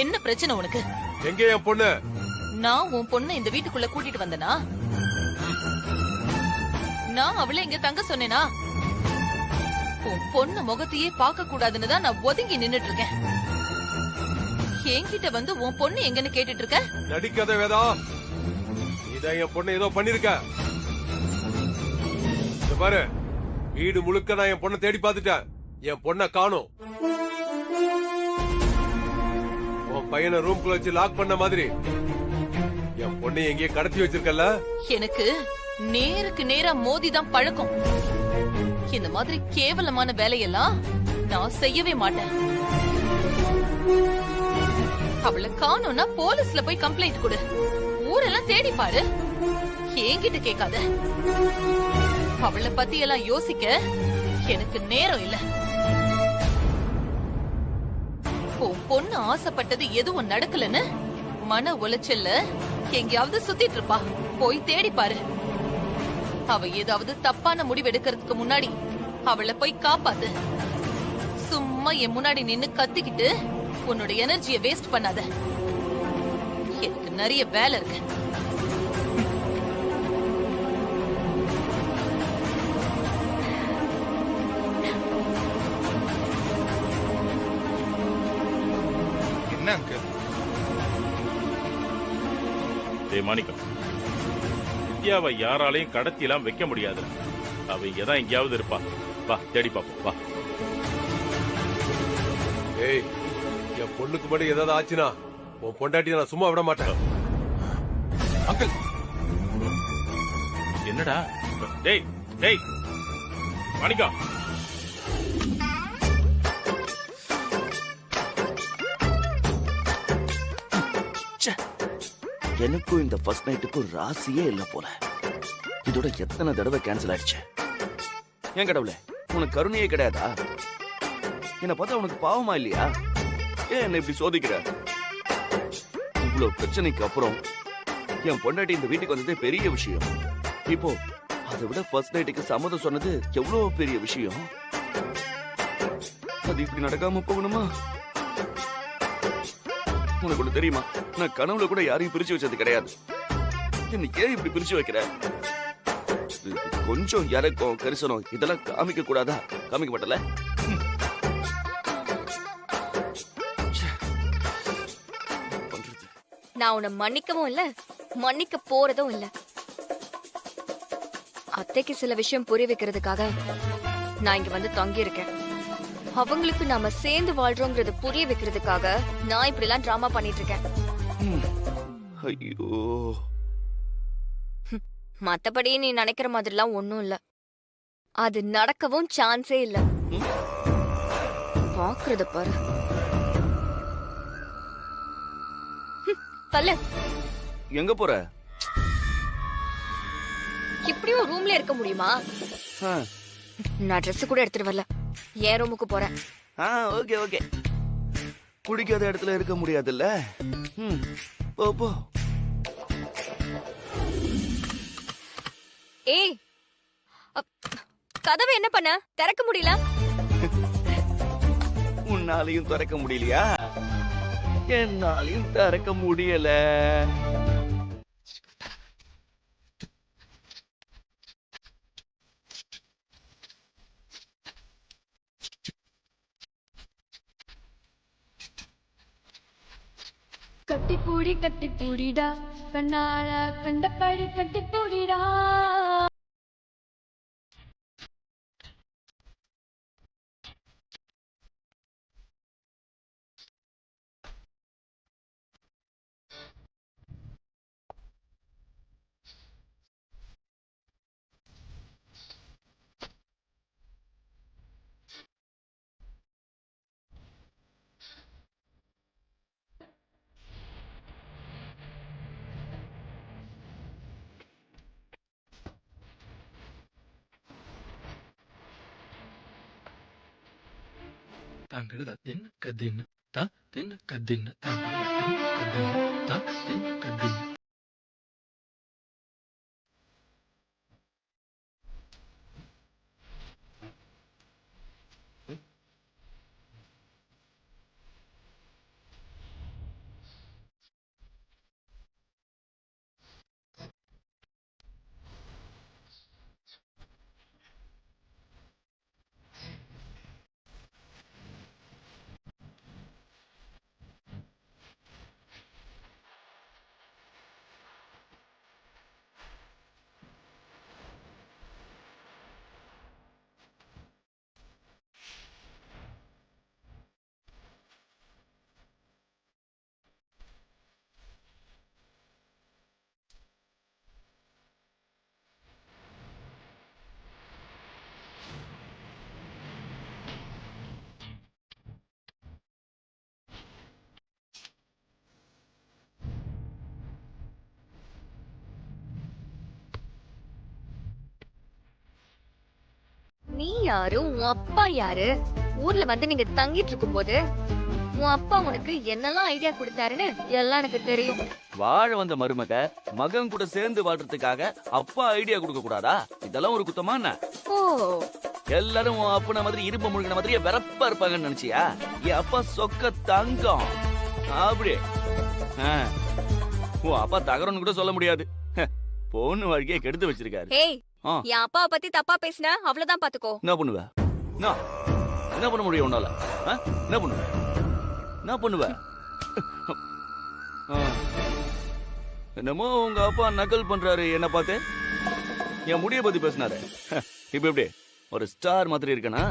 Speaker 2: என்ன பிரச்சனை உனக்கு?
Speaker 1: எங்க என் பொண்ணு?
Speaker 2: நான் உன் பொண்ணை இந்த வீட்டுக்குள்ள கூட்டிட்டு வந்தனா? நான் அவளை இங்க தங்க சொன்னேனா? உன் பொண்ணு முகத்தையே பார்க்க கூடாதுன்னு தான் நான் ஒதுங்கி நின்னுட்டு இருக்கேன். என்கிட்ட வந்து உன் பொண்ணு எங்கன்னு கேட்டுட்டு இருக்க?
Speaker 1: நடிக்காத வேதா, இதான் என் பொண்ணு ஏதோ பண்ணிருக்க. இங்க பாரு, வீடு முழுக்க நான் என் பொண்ணை தேடி பார்த்துட்டேன். என் பொண்ணை காணோம். உன் பையனை ரூம்குள்ள வச்சு லாக் பண்ண மாதிரி என் பொண்ணை எங்கேயே கடத்தி வச்சிருக்கல.
Speaker 2: எனக்கு நேருக்கு நேரா மோதிதான் பழக்கம். இந்த மாதிரி கேவலமான வேலையெல்லாம் நான் செய்யவே மாட்டேன். அவளை காணோம்னா போலீஸ்ல போய் கம்ப்ளைண்ட் கொடு. ஊரெல்லாம் தேடி பாரு. என்கிட்ட கேட்காத. அவளை பத்தி எல்லாம் யோசிக்க எனக்கு நேரம் இல்ல. உன் பொண்ணு ஆசைப்பட்டது எதுவும் நடக்கலன்னு மன உளைச்சல்ல எங்கேயாவது சுத்திட்டு இருப்பா. போய் தேடி பாரு. அவ ஏதாவது தப்பான முடிவு எடுக்கிறதுக்கு முன்னாடி அவளை போய் காப்பாத்து. சும்மா என் முன்னாடி நின்னு கத்திக்கிட்டு உன்னோட எனர்ஜியை வேஸ்ட் பண்ணாத. எனக்கு நிறைய வேலை இருக்கு.
Speaker 3: என்ன அங்கிள்?
Speaker 4: டேய் மாணிக்கம், வித்யாவை யாராலையும் கடத்திலாம் வைக்க முடியாது. அவ இங்கதான் எங்கேயாவது இருப்பா. வா தேடி பாப்போம் வா.
Speaker 1: ஏய், என் பொண்ணுக்கு மட்டும் ஏதாவது ஆச்சுனா உன் பொண்டாட்டி நான் சும்மா விட மாட்டேன்.
Speaker 3: அங்கிள்
Speaker 4: என்னடா? டேய் டேய் மாணிக்கம்,
Speaker 6: எனக்கும் இந்த ஃபர்ஸ்ட் நைட்டுக்கும் ராசியே இல்ல போல. இதோட எத்தனை தடவை கேன்சல் ஆயிடுச்சு. ஏன் கடவுளே, உனக்கு கருணையே கிடையாதா? என்ன பார்த்தா உனக்கு பாவமா இல்லையா? ஏன் என்ன இப்படி சோதிக்கிற? இவ்வளவு பிரச்சனைக்கு அப்புறம் என் பொண்டாட்டி இந்த வீட்டுக்கு வந்ததே பெரிய விஷயம். இப்போ அதை விட ஃபர்ஸ்ட் நைட்டுக்கு சம்மதம் சொன்னது எவ்வளவு பெரிய விஷயம். அது இப்படி நடக்காம போகணுமா? உனக்கு ஒண்ணு தெரியுமா, நான் கனவுல கூட யாரையும் பிரிச்சு வச்சது கிடையாது. என்ன ஏன் இப்படி பிரிச்சு வைக்கிற? கொஞ்சம் இறக்கம் கரிசனம் இதெல்லாம் காமிக்க கூடாதா? காமிக்க மாட்டல.
Speaker 7: நான் உன்னை மன்னிக்கவும் இல்ல, மன்னிக்க போறதும் இல்ல. அத்தைக்கு சில விஷயம் புரிய வைக்கிறதுக்காக நான் இங்க வந்து தங்கி இருக்கேன். அவங்களுக்கு நாம சேர்ந்து வாழ்றோங்கிறது புரிய வைக்கிறதுக்காக நான் இப்படி எல்லாம் டிராமா பண்ணிட்டு இருக்கேன்.
Speaker 6: ஐயோ,
Speaker 7: மத்தபடி நீ நினைக்கிற மாதிரி எல்லாம் ஒண்ணும் இல்ல. அது நடக்கவும் சான்ஸே இல்ல. பாக்குறத பாரு. தல்ல.
Speaker 6: எங்க போற?
Speaker 7: இப்படியும் ரூம்ல இருக்க முடியுமா? நான் ட்ரெஸ் கூட எடுத்துட்டு வரல. என் ரூமுக்கு போறேன்.
Speaker 6: Okay okay. குடிக்காத இடத்துல இருக்க முடியாதுல்ல. போ போ.
Speaker 7: ஏய், கதவை என்ன பண்ண? திறக்க முடியல.
Speaker 6: உன்னாலையும் திறக்க முடியலையா? என்னாலையும் திறக்க முடியல.
Speaker 9: கட்டி பூடிடா கண்ணால கண்டபடி கட்டி பூடிடா.
Speaker 10: Tanggal tin kadin ta tin kadin tanggal tin kadin ta tin kadin.
Speaker 7: யாரு, உன் அப்பா யாரு, ஊர்ல வந்து நீங்க தங்கிட்டு இருக்கும் போது உன் அப்பா உனக்கு என்னெல்லாம் ஐடியா கொடுத்தாருன்னு எல்லாம் எனக்கு தெரியும்.
Speaker 6: வாழ வந்த மருமக மகன் கூட சேர்ந்து வாழ்றதுக்காக அப்பா ஐடியா கொடுக்க கூடாதா? இதெல்லாம் ஒரு குத்தமா என்ன?
Speaker 7: ஓ,
Speaker 6: எல்லாரும் உன் அப்பன மாதிரி இரும்பு முழுகின மாதிரியே வெறப்பா இருப்பாங்கன்னு நினைச்சியா? என் அப்பா சொக்க தங்கம். அப்படி உன் அப்பா தகரம்னு கூட சொல்ல முடியாது. பொண்ணு வாழ்க்கையை கெடுத்து வச்சிருக்காரு.
Speaker 7: ஏய், என் அப்பாவை பத்தி தப்பா பேசின அவ்வளவுதான் பாத்துக்கோ.
Speaker 6: என்ன பண்ணுவ? என்ன பண்ண முடியும் உன்னால? என்ன பண்ணுவ? என்ன பண்ணுவ? என்னமோ உங்க அப்பா நக்கல் பண்றாரு என்ன பார்த்து. என் முடிய பத்தி பேசினாரு. இப்ப எப்படி ஒரு ஸ்டார் மாதிரி இருக்கனா?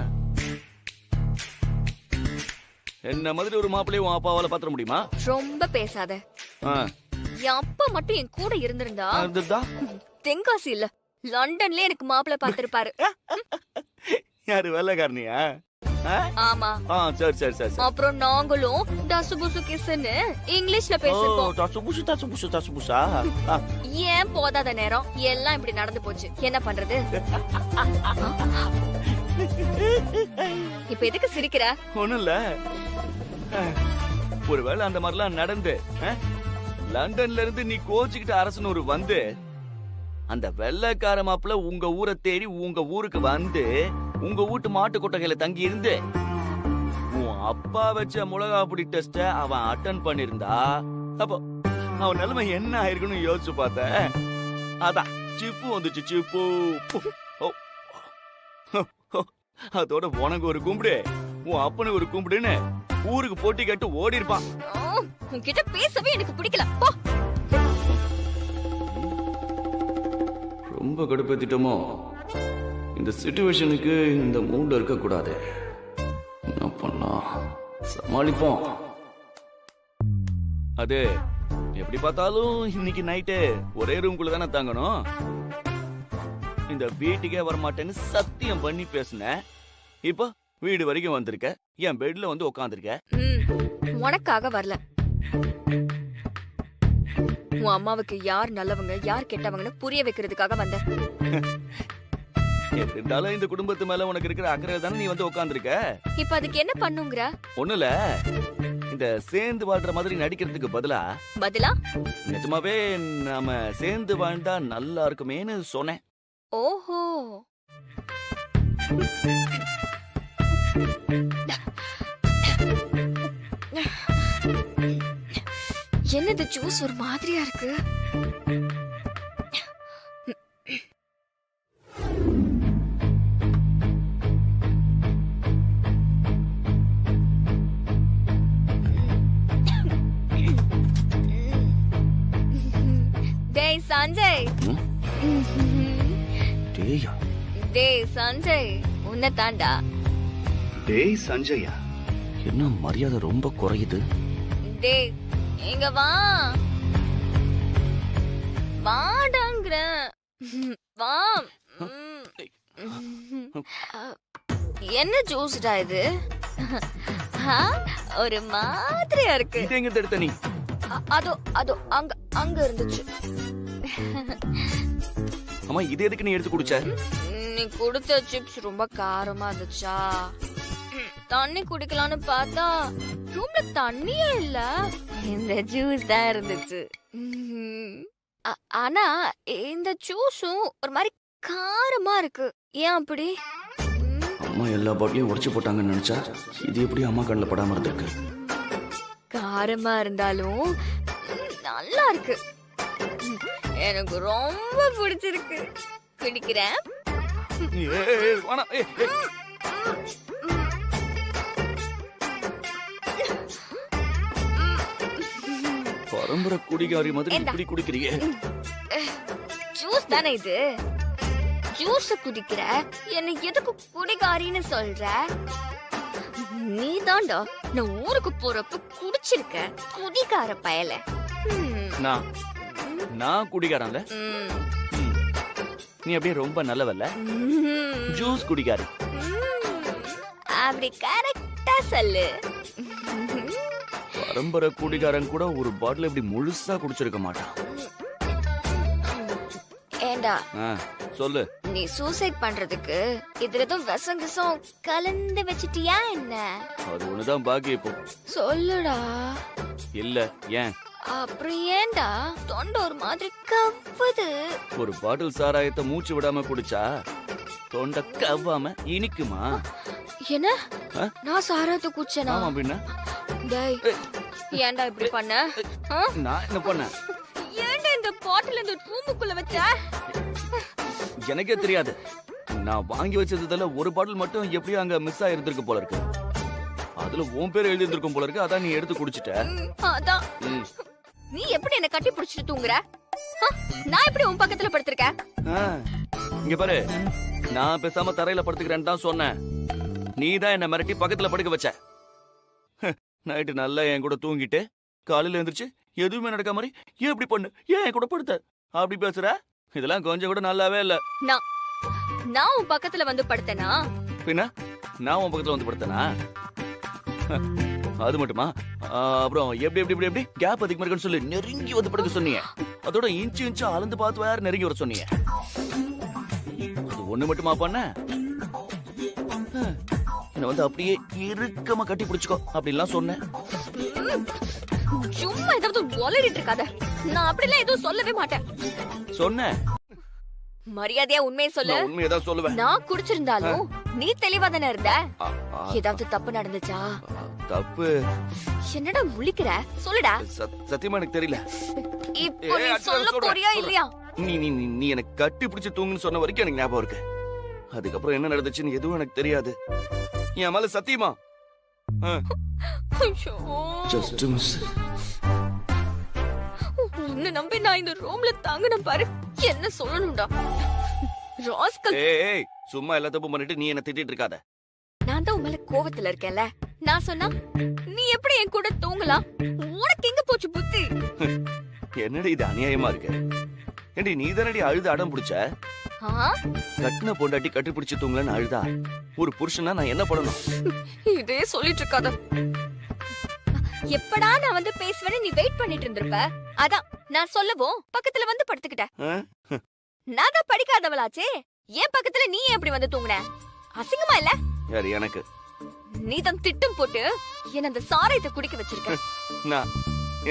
Speaker 6: என்ன மாதிரி ஒரு மாப்பிள்ளைய உன் அப்பாவால பாத்திர முடியுமா?
Speaker 7: ரொம்ப பேசாத. என் அப்பா மட்டும் என் கூட இருந்திருந்தா தென்காசி இல்ல லண்டன்ல எனக்கு மாப்பிள்ளை பாத்திருப்பாரு.
Speaker 6: யாரு வேலைக்காரனியா?
Speaker 7: ஆமா.
Speaker 6: சரி சரி சரி.
Speaker 7: அப்புறம் நாங்களும் டசுபுசு கிஸ்ன்னு இங்கிலீஷ்ல பேசிப்போம்.
Speaker 6: டசுபுசு டசுபுசு டசுபுசா.
Speaker 7: ஏன் போதாத நேரம் எல்லாம் இப்படி நடந்து போச்சு. என்ன பண்றது? இப்ப எதுக்கு சிரிக்கிற?
Speaker 6: ஒண்ணும் இல்ல. ஒருவேளை அந்த மாதிரிலாம் நடந்து லண்டன்ல இருந்து நீ கோச்சுக்கிட்டு அரசனூர் வந்து அந்த வெள்ளைக்கார மாப்பிள்ள உங்க ஊரை தேடி உங்க ஊருக்கு வந்து உங்க வீட்டு மாட்டு கொட்டகையில தங்கி இருந்து உன் அப்பா வச்ச மிளகா பொடி டெஸ்ட அவன் அட்டன் பண்ணிருந்தா அப்போ அவன் நிலைமை என்ன ஆயிருக்குன்னு யோசிச்சு பார்த்த. அதான் சிப்பு வந்துச்சு. சிப்பு. அதோட உனக்கு ஒரு கும்பிடு, உன் அப்பனுக்கு ஒரு கும்பிடுன்னு ஊருக்கு போட்டி கேட்டு ஓடி இருப்பான்.
Speaker 7: உன்கிட்ட பேசவே எனக்கு பிடிக்கல. போ.
Speaker 6: ரொம்ப கடுப்பேத்திட்டோமோ? இந்த சிச்சுவேஷனுக்கு இந்த மூட்ல இருக்க கூடாது. என்ன பண்ணலாம்? சமாளிப்போம். அது எப்படி பார்த்தாலும் இன்னைக்கு நைட்டு ஒரே ரூம்குள்ள தானே தாங்கணும். இந்த வீட்டுக்கே வரமாட்டேன்னு சத்தியம் பண்ணி பேசுனேன். இப்போ வீடு வரைக்கும் வந்திருக்க, என் பெட்ல வந்து உட்காந்துருக்க.
Speaker 7: உனக்காக வரல. உன் அம்மாவுக்கு யார் நல்லவங்க யார் கெட்டவங்கன்னு புரிய வைக்கிறதுக்காக வந்த.
Speaker 6: இருந்தாலும் இந்த குடும்பத்து மேல உனக்கு இருக்கிற அக்கறை தானே நீ வந்து உட்காந்துருக்க.
Speaker 7: இப்ப அதுக்கு என்ன பண்ணுங்கிற?
Speaker 6: ஒண்ணுல இந்த சேர்ந்து வாழ்ற மாதிரி நடிக்கிறதுக்கு பதிலா நிஜமாவே நாம சேர்ந்து வாழ்ந்தா நல்லா இருக்குமேன்னு சொன்னேன்.
Speaker 7: ஓஹோ, என்னது ஜூஸ் ஒரு மாதிரியா இருக்கு? டேய் சஞ்சய்.
Speaker 6: டேயா?
Speaker 7: டேய் சஞ்சய், உன்னை தாண்டா.
Speaker 6: டேய் சஞ்சயா? என்ன மரியாதை ரொம்ப குறையுது.
Speaker 7: டேய் இங்க வா. வாடாங்கற. வா. என்ன ஜூஸ்டா இது? ஒரு மாதிரியா இருக்கு.
Speaker 6: இது எங்க எடுத்த நீ?
Speaker 7: அதோ அங்க இருந்துச்சு.
Speaker 6: அம்மா இது எதுக்கு நீ எடுத்து குடிச்ச?
Speaker 7: நீ கொடுத்த சிப்ஸ் ரொம்ப காரமா இருந்துச்சா? தண்ணி குடிக்கலாம்னு பார்த்தா ரூம்ல தண்ணியே இல்ல, இந்த ஜூஸ் தான் இருந்துச்சு. ஆனா இந்த ஜூஸும் ஒரு மாதிரி காரமா இருக்கு. ஏன் அப்படி?
Speaker 6: அம்மா எல்லா பாட்டிலையும் உடைச்சு போட்டாங்கன்னு நினைச்சா இது எப்படி அம்மா கண்ணில் படாம இருந்திருக்கு?
Speaker 7: காரமா இருந்தாலும் நல்லா இருக்கு. எனக்கு ரொம்ப பிடிச்சிருக்கு. குடிக்கிறேன்.
Speaker 6: பரம்பரை குடிகாரி மாதிரி இப்படி குடிக்கிறீங்க.
Speaker 7: ஜூஸ் தானே இது. ஜூஸ் குடிக்கிற என்ன எதுக்கு குடிகாரின்னு சொல்ற? நீ தாண்டா நான் ஊருக்கு போறப்ப குடிச்சிருக்க குடிகார பயல.
Speaker 6: நான் குடிகாரன்ல? நீ அப்படியே ரொம்ப நல்லவல்ல. ஜூஸ் குடிகாரி.
Speaker 7: அப்படி கரெக்டா சொல்லு.
Speaker 6: பரம்பரை குடிகாரன் கூட ஒரு பாட்டில் இப்படி முழுசா குடிச்சிருக்க மாட்டான்.
Speaker 7: ஏண்டா
Speaker 6: சொல்லு.
Speaker 7: நீ சூசைட் பண்றதுக்கு இதுல ஏதோ விஷம் கலந்து வச்சிட்டியா என்ன?
Speaker 6: அது ஒண்ணுதான் பாக்கி இப்போ.
Speaker 7: சொல்லுடா.
Speaker 6: இல்ல ஏன்?
Speaker 7: அப்புறம் ஏன்டா தொண்டை ஒரு மாதிரி கவ்வுது?
Speaker 6: ஒரு பாட்டில் சாராயத்தை மூச்சு விடாம குடிச்சா தொண்டை கவ்வாம இனிக்குமா?
Speaker 7: என்ன? நான் சாராயத்தை குடிச்சேனா?
Speaker 6: ஆமா பின்ன.
Speaker 7: டேய் ஏன்டா இப்படி பண்ண?
Speaker 6: நான் என்ன பண்ணேன்?
Speaker 7: ஏன்டா இந்த பாட்டில் இந்த ரூமுக்குள்ள வச்ச?
Speaker 6: எனக்கே தெரியாது. நான் வாங்கி வச்சதுல ஒரு பாட்டில் மட்டும் எப்படியும் அங்க மிஸ் ஆயிருந்திருக்கு போல இருக்கு. அதுல உன் பேர் எழுதி இருந்திருக்கும் போல இருக்கு. அதான் நீ எடுத்து குடிச்சிட்ட.
Speaker 7: அதான். நீ எப்படி என்ன கட்டி பிடிச்சிட்டு தூங்குற? நான் எப்படி உன் பக்கத்துல படுத்திருக்கேன்?
Speaker 6: இங்க பாரு, நான் பேசாம தரையில படுத்துக்கிறேன்னு தான் சொன்னேன். நீ தான் என்ன மிரட்டி பக்கத்துல படுக்க வச்ச. நைட்டு நல்லா என் கூட தூங்கிட்டு காலையில எழுந்திரிச்சு எதுவுமே நடக்க மாதிரி ஏன் இப்படி பண்ணு, ஏன் என் கூட படுத்த அப்படி பேசுற? இதெல்லாம் கொஞ்சம் கூட நல்லாவே இல்ல.
Speaker 7: நான் உன் பக்கத்துல வந்து படுத்தேனா?
Speaker 6: பின்ன நான் உன் பக்கத்துல வந்து படுத்தேனா? அது மட்டுமா? அப்புறம் எப்படி எப்படி எப்படி எப்படி கேப் அதிகமா இருக்குன்னு சொல்லி நெருங்கி வந்து படுக்க சொன்னீங்க. அதோட இன்ச்சு இன்ச்சா அளந்து பார்த்து வேற நெருங்கி வர சொன்னீங்க. அது ஒண்ணு மட்டுமா பண்ண? என்ன வந்து அப்படியே இறுக்கமா கட்டி பிடிச்சுக்கோ அப்படின்லாம் சொன்னேன்.
Speaker 7: சும்மா ஏதாவது ஒலரிட்டு இருக்காத. நான் அப்படிலாம் எதுவும் சொல்லவே மாட்டேன்.
Speaker 6: சொன்னேன்.
Speaker 7: மரியாதையா உண்மையை சொல்லு.
Speaker 6: உண்மையை தான் சொல்லுவேன்.
Speaker 7: நான் குடிச்சிருந்தாலும் நீ தெளிவா தானே இருந்த. ஏதாவது தப்பு நடந்துச்சா?
Speaker 6: தப்பு
Speaker 7: என்னடா முழிக்கிற? சொல்லுடா.
Speaker 6: சத்தியமா எனக்கு தெரியல.
Speaker 7: இப்போ நீ சொல்ல போறியா இல்லையா?
Speaker 6: நீ நீ நீ எனக்கு கட்டி பிடிச்சு தூங்குன்னு சொன்ன வரைக்கும் எனக்கு ஞாபகம் இருக்கு. அதுக்கப்புறம் என்ன நடந்துச்சுன்னு எதுவும் எனக்கு தெரியாது. என் மேல சத்தியமா. Just a miss.
Speaker 7: உன்னை நம்பி நான் இந்த ரூம்ல தாங்கின பாரு. என்ன சொல்லணும்டா ராஸ்கல்.
Speaker 6: ஏய் சும்மா எல்லா தப்பு பண்ணிட்டு நீ என்ன திட்டிட்டு இருக்காத.
Speaker 7: நான் தான் உன் மேல கோவத்துல இருக்கேன்ல. நான் சொன்னா நீ எப்படி என் கூட தூங்கலாம்? உனக்கு எங்க போச்சு புத்தி?
Speaker 6: என்னடி இது அநியாயமா இருக்கு? ஏண்டி நீ தானடி அழுது அடம் பிடிச்ச? கட்டின பொண்டாட்டி கட்டி பிடிச்சு தூங்கலன்னு அழுதா ஒரு புருஷனா நான் என்ன பண்ணணும்?
Speaker 7: இதே சொல்லிட்டு இருக்காத. எப்படா நான் வந்து பேசுவேன்னு நீ வெயிட் பண்ணிட்டு இருந்திருப்ப. அதான் நான் சொல்லவும் பக்கத்துல வந்து படுத்துக்கிட்டேன். நான் தான் படிக்காதவளாச்சே. ஏன் பக்கத்துல நீ எப்படி வந்து தூங்குன? அசிங்கமா இல்ல?
Speaker 6: யாரு எனக்கு?
Speaker 7: நீ தான் திட்டம் போட்டு என்ன அந்த சாராயத்தை குடிக்க வச்சிருக்க.
Speaker 6: நான்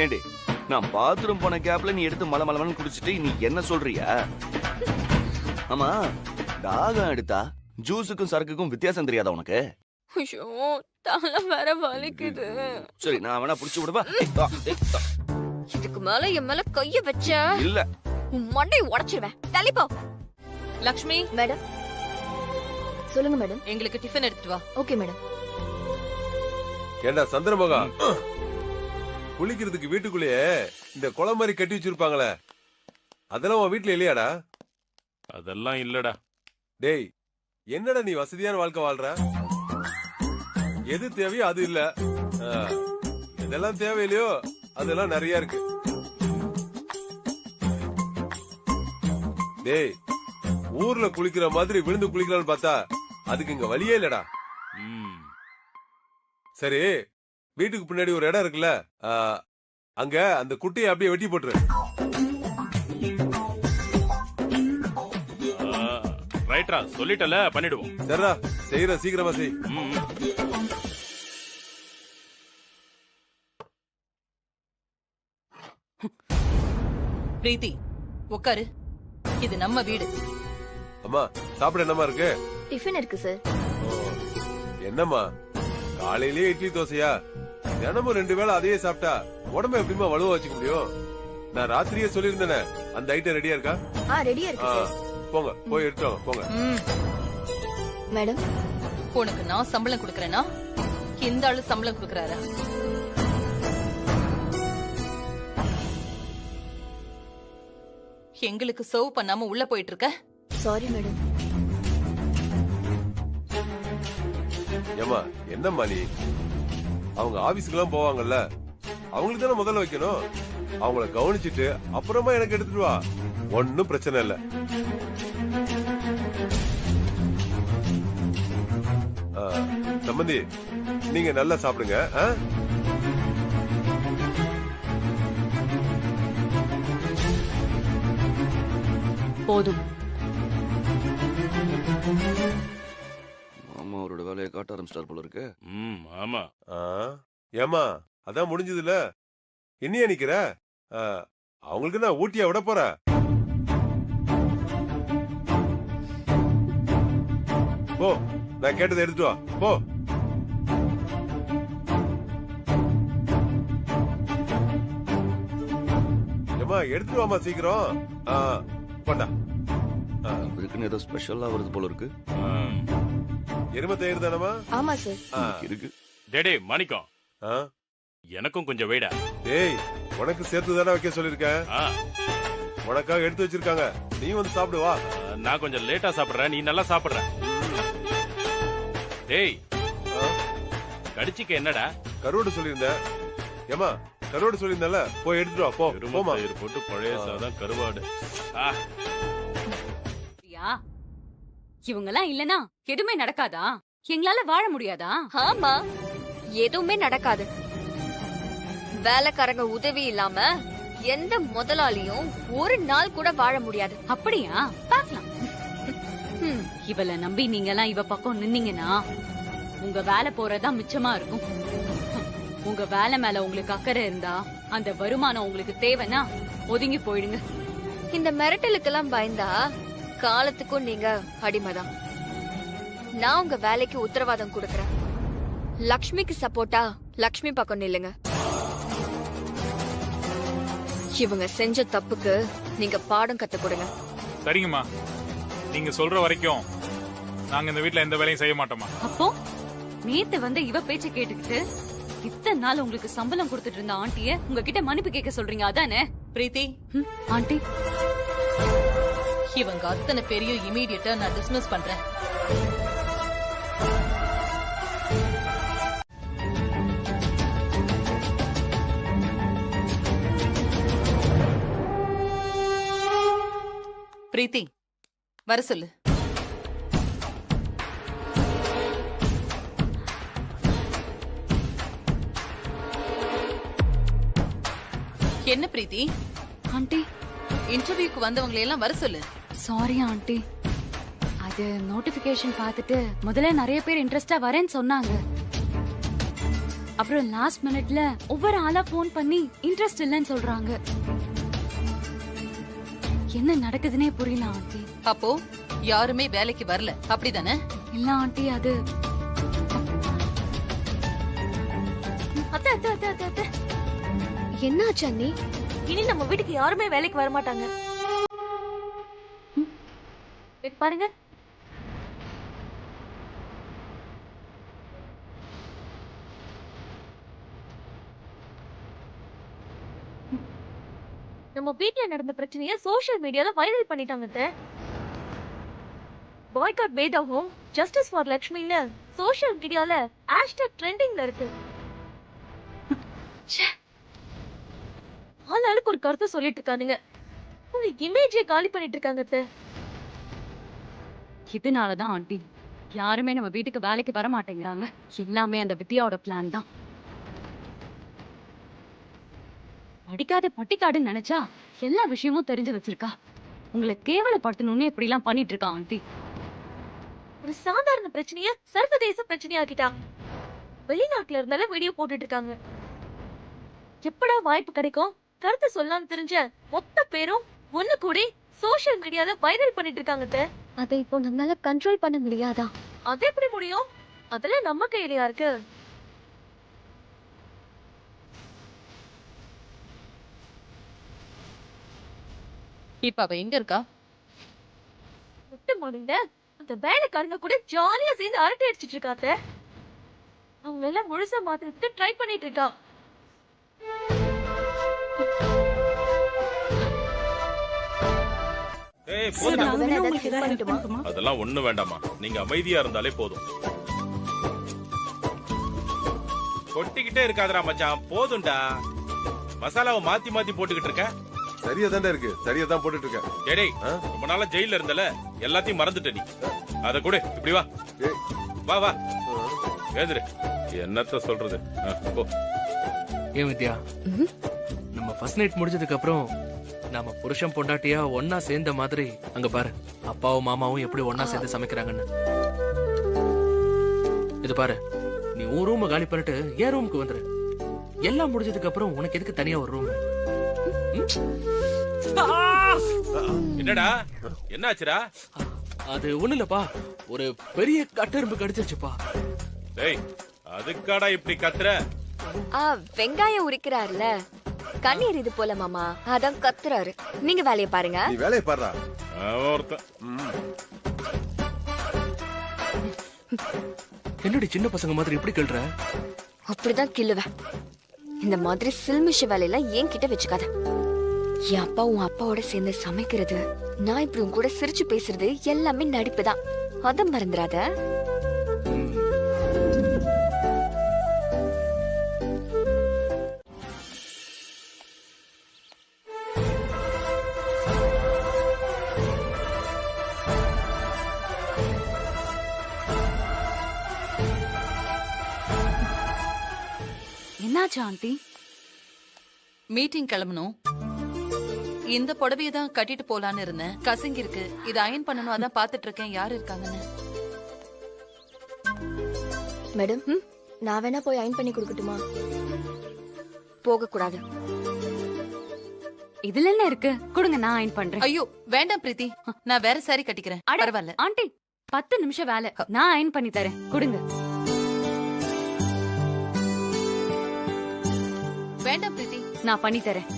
Speaker 6: ஏண்டி நான் பாத்ரூம் போன கேப்ல நீ எடுத்து மலை மலமன்னு குடிச்சிட்டு நீ என்ன சொல்றியா? ஆமா தாகம் எடுத்தா ஜூஸுக்கும் சரக்குக்கும் வித்தியாசம் தெரியாதா உனக்கு?
Speaker 7: ஐயோ தலை வேற வலிக்குது.
Speaker 6: சரி நான் வேணா புடிச்சு விடுவா.
Speaker 7: இதுக்கு மேல என் மேல கைய வச்ச
Speaker 6: இல்ல
Speaker 7: உன் மண்டையை உடைச்சிருவேன். தள்ளிப்போ.
Speaker 2: லக்ஷ்மி
Speaker 7: மேடம். சொல்லுங்க மேடம்.
Speaker 2: எங்களுக்கு டிஃபன் எடுத்துட்டு வா.
Speaker 7: Okay madam.
Speaker 1: ஏண்டா சந்திரமகா, குளிக்கிறதுக்கு வீட்டுக்குள்ளேயே இந்த குளம் மாதிரி கட்டி வச்சிருப்பாங்களே, அதெல்லாம் உன் வீட்டுல இல்லையாடா?
Speaker 4: அதெல்லாம் இல்லடா.
Speaker 1: டேய் என்னடா நீ வசதியான வாழ்க்கை வாழ்ற? எது தேவையோ அது இல்ல, எதெல்லாம் தேவையில்லையோ அதெல்லாம் நிறைய இருக்கு. டேய் ஊர்ல குளிக்கிற மாதிரி விழுந்து குளிக்கலாம்னு பார்த்தா அதுக்கு இங்க வழியே இல்லடா. சரி வீட்டுக்கு பின்னாடி ஒரு இடம் இருக்குல்ல, அங்க அந்த குட்டியை அப்படியே வெட்டி போட்டுரு.
Speaker 4: ரைட்ரா, சொல்லிட்டல பண்ணிடுவோம்.
Speaker 1: சரிடா செய்யற, சீக்கிரமா செய்.
Speaker 2: பிரீத்தி உட்காரு, இது நம்ம வீடு.
Speaker 1: அம்மா சாப்பிட என்னமா இருக்கு?
Speaker 7: டிஃபன் இருக்கு சார்.
Speaker 1: என்னம்மா காலையிலேயே இட்லி தோசையா? தினமும் 2 வேளை அதையே சாப்பிட்டா உடம்பு எப்படிமா வலுவா வச்சுக்க முடியும்? நான் ராத்திரியே சொல்லியிருந்தேனே, அந்த ஐட்டம் ரெடியா இருக்கா?
Speaker 7: ரெடியா இருக்கு சார்.
Speaker 1: போங்க போய் எடுத்துவாங்க போங்க.
Speaker 7: மேடம்
Speaker 2: உனக்கு நான் சம்பளம் கொடுக்கறேனா இந்த ஆளு சம்பளம் கொடுக்கறாரா? எங்களுக்கு சர்வ் பண்ணாம உள்ள போயிட்டு இருக்க.
Speaker 7: Sorry madam.
Speaker 1: ஏமா என்னம்மா நீ? அவங்க ஆபீஸ்க்குலாம் போவாங்கல்ல, அவங்களுக்கு தானே முதல்ல வைக்கணும். அவங்கள கவனிச்சுட்டு அப்புறமா எனக்கு எடுத்துட்டு வா, ஒன்னும் பிரச்சனை இல்ல. சம்பந்தி நீங்க நல்லா சாப்பிடுங்க.
Speaker 2: போதும்,
Speaker 6: மாமா அவரோட வேலையை காட்ட ஆரம்பிச்சிட்டார் போல இருக்கு.
Speaker 4: ஆமா.
Speaker 1: ஏமா அதான் முடிஞ்சதுல, என்னைய நிக்கிற? அவங்களுக்கு நான் ஊட்டியா விட போற? போ, நான் கேட்டதை எடுத்துட்டு வா போ. ஏமா எடுத்துட்டு வாமா சீக்கிரம். கொண்டா.
Speaker 6: இருக்குன்னு ஏதோ ஸ்பெஷலா வருது போல இருக்கு.
Speaker 1: எருமை தயிர் தானமா?
Speaker 7: ஆமா சார்.
Speaker 6: இருக்கு.
Speaker 4: டேடே மாணிக்கம், எனக்கும் கொஞ்சம் வெயிடா.
Speaker 1: டேய், உனக்கு சேர்த்து தானே வைக்க சொல்லிருக்கேன். உனக்காக எடுத்து வச்சிருக்காங்க, நீ வந்து சாப்பிடு வா.
Speaker 4: நான் கொஞ்சம் லேட்டா சாப்பிடுறேன், நீ நல்லா சாப்பிடுற. டேய், கடிச்சிக்க என்னடா?
Speaker 1: கருவாடு சொல்லியிருந்தேன். ஏமா கருவாடு சொல்லியிருந்தல, போய் எடுத்துட்டு வா போ. போமா.
Speaker 4: தயிர் போட்டு பழைய சாதம் கருவாடு.
Speaker 5: இவங்கெல்லாம் இல்லனா எதுவுமே நடக்காதா? எங்களால வாழ முடியாதா?
Speaker 7: ஆமா, எதுவுமே நடக்காது. வேலைக்காரங்க உதவி இல்லாம எந்த முதலாளியும் ஒரு நாள் கூட வாழ முடியாது.
Speaker 5: அப்படியா? பாக்கலாம். இவள நம்பி நீங்க எல்லாம் இவ பக்கம் நின்னீங்கன்னா உங்க வேலை போறதுதான் மிச்சமா இருக்கும். உங்க வேலை மேல உங்களுக்கு அக்கறை இருந்தா, அந்த வருமானம் உங்களுக்கு தேவைன்னா ஒதுங்கி போயிடுங்க.
Speaker 7: இந்த மிரட்டலுக்கெல்லாம் பயந்தா காலத்துக்கும் நீங்க அடிமைதான். நான் உங்க வேலைக்கு உத்தரவாதம் கொடுக்கறேன். லக்ஷ்மிக்கு சப்போர்ட்டா லக்ஷ்மி பக்கம் நில்லுங்க. இவங்க செஞ்ச தப்புக்கு நீங்க பாடம் கத்து கொடுங்க.
Speaker 3: சரிங்கம்மா, நீங்க சொல்ற வரைக்கும் நாங்க இந்த வீட்ல எந்த வேலையும் செய்ய மாட்டோமா.
Speaker 5: அப்போ நேத்து வந்து இவ பேச்ச கேட்டுக்கிட்டு இத்தனை நாள் உங்களுக்கு சம்பளம் கொடுத்துட்டு இருந்த ஆண்டிய உங்ககிட்ட மன்னிப்பு கேட்க சொல்றீங்க, அதானே?
Speaker 2: பிரீத்தி,
Speaker 5: ஆண்டி,
Speaker 2: இவங்க அத்தனை பேரையும் இமீடியட்டா நான் டிஸ்மிஸ் பண்றேன். பிரீத்தி, வர சொல்லு. என்ன பிரீத்தி?
Speaker 5: ஆண்டி,
Speaker 2: இன்டர்வியூக்கு வந்தவங்களை எல்லாம் வர சொல்லு.
Speaker 5: சாரி ஆண்டி, அது நோட்டிபிகேஷன் பார்த்துட்டு முதல்ல நிறைய பேர் இன்ட்ரெஸ்டா வரேன்னு சொன்னாங்க. அப்புறம் லாஸ்ட் மினிட்ல ஒவ்வொரு ஆளா போன் பண்ணி இன்ட்ரெஸ்ட் இல்லைன்னு சொல்றாங்க. என்ன நடக்குதுன்னே புரியல ஆண்டி.
Speaker 2: அப்போ யாருமே வேலைக்கு வரல, அப்படிதானே?
Speaker 5: இல்ல ஆண்டி, அது
Speaker 7: என்னாச்சு அண்ணி?
Speaker 8: இனி நம்ம வீட்டுக்கு யாருமே வேலைக்கு வர மாட்டாங்க. பாருங்க, நம்ம வீட்ல நடந்த பிரச்சனைய சோஷியல் மீடியால வைரல் பண்ணிட்டாங்க. பாய்காட் வேதாவும் ஜஸ்டிஸ் ஃபார் லக்ஷ்மின்னு சோஷியல் மீடியால ஹேஷ்டேக் ட்ரெண்டிங்ல இருக்கு. ஆளாளுக்கு ஒரு கருத்தை சொல்லிட்டு இருக்கானுங்க. உங்க இமேஜை காலி பண்ணிட்டு இருக்காங்க.
Speaker 5: இதனாலதான் ஆண்டி யாருமே நம்ம வீட்டுக்கு வேலைக்கு வர மாட்டேங்கிறாங்க. எல்லாமே அந்த வித்யாவோட பிளான் தான். படிக்காத பட்டிக்காடுன்னு நினைச்சா எல்லா விஷயமும் தெரிஞ்சு வச்சிருக்கா. உங்களை கேவலப்படுத்தணும்னு இப்படி எல்லாம் பண்ணிட்டு இருக்கா ஆண்டி.
Speaker 8: ஒரு சாதாரண பிரச்சனைய சர்வதேச பிரச்சனையா ஆக்கிட்டா. வெளிநாட்டுல இருந்தாலும் வீடியோ போட்டுட்டு இருக்காங்க. எப்படா வாய்ப்பு கிடைக்கும் கருத்து சொல்லலாம்னு தெரிஞ்ச மொத்த பேரும் ஒண்ணு கூடி சோஷியல் மீடியால வைரல் பண்ணிட்டு இருக்காங்க.
Speaker 7: அதை இப்போ நம்மளால கண்ட்ரோல் பண்ண முடியாதா?
Speaker 8: அது எப்படி முடியும்? அதெல்லாம் நம்ம கையிலயா இருக்கு.
Speaker 2: இப்ப அவ எங்க இருக்கா?
Speaker 8: விட்டு முடிந்த அந்த வேலைக்காரங்க கூட ஜாலியா சேர்ந்து அரட்டை அடிச்சிட்டு இருக்காங்க. அவங்க எல்லாம் முழுசா மாத்திட்டு ட்ரை பண்ணிட்டு இருக்கா.
Speaker 4: அதெல்லாம் ஒண்ணு வேண்டாமா, நீங்க அமைதியா இருந்தாலே போதும். கொட்டிக்கிட்டே இருக்காதடா மச்சான், போதும்டா. மசாலாவை மாத்தி மாத்தி போட்டுக்கிட்டு இருக்க.
Speaker 1: சரியா தான்டா இருக்கு, சரியா தான் போட்டுட்டு இருக்கேன்.
Speaker 4: டேய், ரொம்ப நாளா ஜெயில இருந்தல, எல்லாத்தையும் மறந்துட்ட நீ. அத கூட இப்படி வா வா வா, ஏந்திரு. என்னத்த சொல்றது?
Speaker 10: ஏன் வித்யா, நம்ம ஃபர்ஸ்ட் நைட் முடிஞ்சதுக்கு அப்புறம் நாம புருஷன் பொண்டாட்டியா ஒன்னா சேர்ந்த மாதிரி அங்க பாரு அப்பாவும் மாமாவும் எப்படி ஒன்னா சேர்ந்து சமைக்கிறாங்கன்னு. இது பாரு, நீ உன் ரூம் காலி பண்ணிட்டு என் ரூமுக்கு வந்துரு. எல்லாம் முடிஞ்சதுக்கு அப்புறம் உனக்கு எதுக்கு தனியா ஒரு ரூம்?
Speaker 4: என்னடா என்னாச்சுடா?
Speaker 10: அது ஒண்ணு இல்லப்பா, ஒரு பெரிய கட்டெரும்பு கடிச்சிருச்சுப்பா.
Speaker 4: டேய், அதுக்காடா இப்படி கத்துற?
Speaker 7: வெங்காயம் உரிக்கிறாருல, கண்ணீர் இது போல மாமா, அதான் கத்துறாரு. நீங்க வேலையை பாருங்க.
Speaker 1: நீ வேலையை பாருடா.
Speaker 10: என்னடி சின்ன பசங்க மாதிரி இப்படி கேள்ற?
Speaker 7: அப்படிதான் கிள்ளுவேன். இந்த மாதிரி சில்மிஷ வேலையெல்லாம் ஏன் கிட்ட வச்சுக்காத. என் அப்பா உன் அப்பாவோட சேர்ந்து சமைக்கிறது, நான் இப்படி உன் கூட சிரிச்சு பேசுறது எல்லாமே நடிப்புதான். அத மறந்துடாத.
Speaker 5: என்னாச்சு ஆண்டி?
Speaker 2: மீட்டிங் கிளம்பணும். இந்த புடவையை தான் கட்டிட்டு போலான்னு இருந்தேன். கசங்கி இருக்கு, இது அயன் பண்ணணும், அதான் பாத்துட்டு இருக்கேன் யாரு இருக்காங்கன்னு.
Speaker 7: மேடம், நான் வேணா போய் அயன் பண்ணி கொடுக்கட்டுமா? போக கூடாது.
Speaker 5: இதுல என்ன இருக்கு? கொடுங்க, நான் அயன் பண்றேன்.
Speaker 2: ஐயோ வேண்டாம் பிரீத்தி, நான் வேற சாரி கட்டிக்கிறேன். பரவாயில்ல
Speaker 5: ஆண்டி, 10 நிமிஷம் வேலை, நான் அயன் பண்ணி தரேன். கொடுங்க.
Speaker 2: வேண்டாம் பிரீத்தி,
Speaker 5: நான் பண்ணி தரேன்.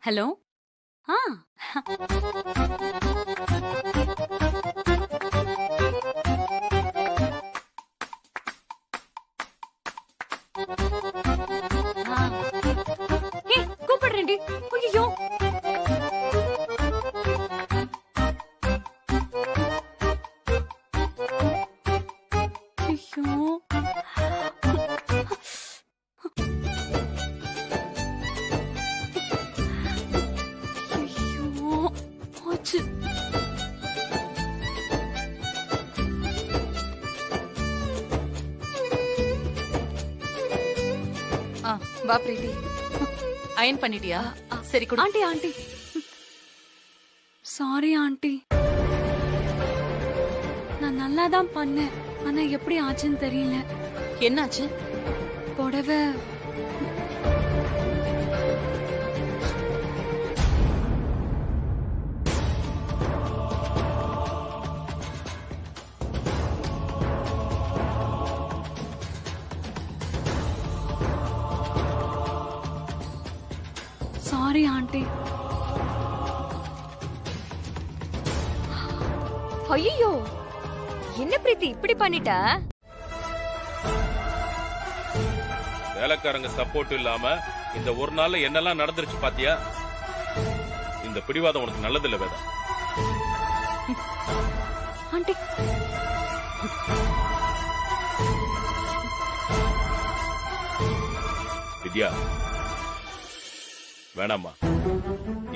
Speaker 5: ஹலோ. கூப்பிடுறேன்டி. ஐயோ,
Speaker 2: வா பிரீத்தி. அயன் பண்ணிட்டியா? சரி கொடு.
Speaker 5: ஆண்டி ஆண்டி, சாரி ஆண்டி, நான் நல்லா தான் பண்ணேன். ஆனா எப்படி ஆச்சுன்னு தெரியல.
Speaker 2: என்னாச்சு?
Speaker 5: புடவை சாரி ஆண்டி.
Speaker 7: ஐயோ, என்ன பிரீத்தி இப்படி பண்ணிட்ட?
Speaker 4: வேலைக்காரங்க சப்போர்ட் இல்லாம இந்த ஒரு நாள்ல என்னெல்லாம் நடந்துருச்சு பாத்தியா? இந்த பிடிவாதம் உனக்கு நல்லது இல்ல வேதா.
Speaker 5: ஆண்டி,
Speaker 4: வித்யா, வேணாமா,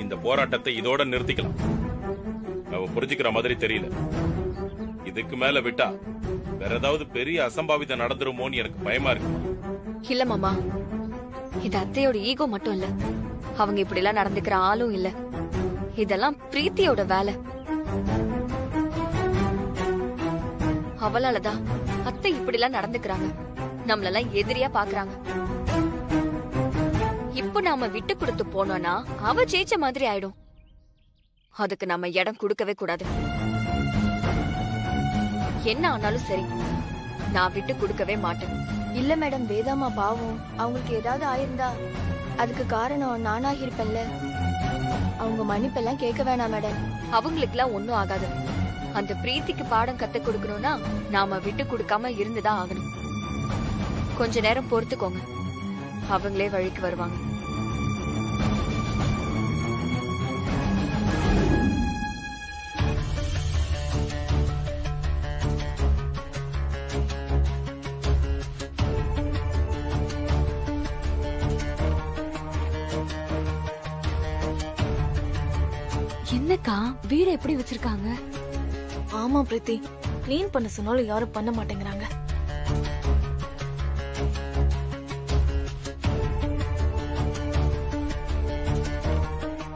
Speaker 4: இந்த போராட்டத்தை இதோட நிறுத்திக்கலாம். அவ புரிஞ்சுக்கிற மாதிரி தெரியல. இதுக்கு மேல விட்டா வேற ஏதாவது பெரிய அசம்பாவிதம் நடந்துருமோன்னு எனக்கு பயமா இருக்கு.
Speaker 7: இல்ல மாமா, இது அத்தையோட ஈகோ மட்டும் இல்ல, அவங்க இப்படி எல்லாம் நடந்துக்கிற ஆளும் இல்ல. இதெல்லாம் பிரீத்தியோட வேலை. அவளாலதான் அத்தை இப்படி எல்லாம் நடந்துக்கிறாங்க, நம்மளெல்லாம் எதிரியா பாக்குறாங்க. இப்ப நாம விட்டு கொடுத்து போனோம்னா அவ ஜெயிச்ச மாதிரி ஆயிடும். அதுக்கு நம்ம இடம் கொடுக்கவே கூடாது. என்ன ஆனாலும் சரி, நான் விட்டு கொடுக்கவே மாட்டேன்.
Speaker 11: இல்ல மேடம், வேதாமா பாவம், அவங்களுக்கு ஏதாவது ஆயிருந்தா அதுக்கு காரணம் நானாக இருப்பேன்ல. அவங்க மன்னிப்பெல்லாம் கேட்க வேணாம் மேடம்.
Speaker 7: அவங்களுக்கு எல்லாம் ஒண்ணும் ஆகாது. அந்த பிரீத்திக்கு பாடம் கத்து கொடுக்கணும்னா நாம விட்டு கொடுக்காம இருந்துதான் ஆகணும். கொஞ்ச நேரம் பொறுத்துக்கோங்க, அவங்களே வழிக்கு வருவாங்க.
Speaker 5: என்னக்கா வீடு எப்படி வச்சிருக்காங்க?
Speaker 8: ஆமா பிரீத்தி, க்ளீன் பண்ண சொன்னாலும் யாரும் பண்ண மாட்டேங்கிறாங்க.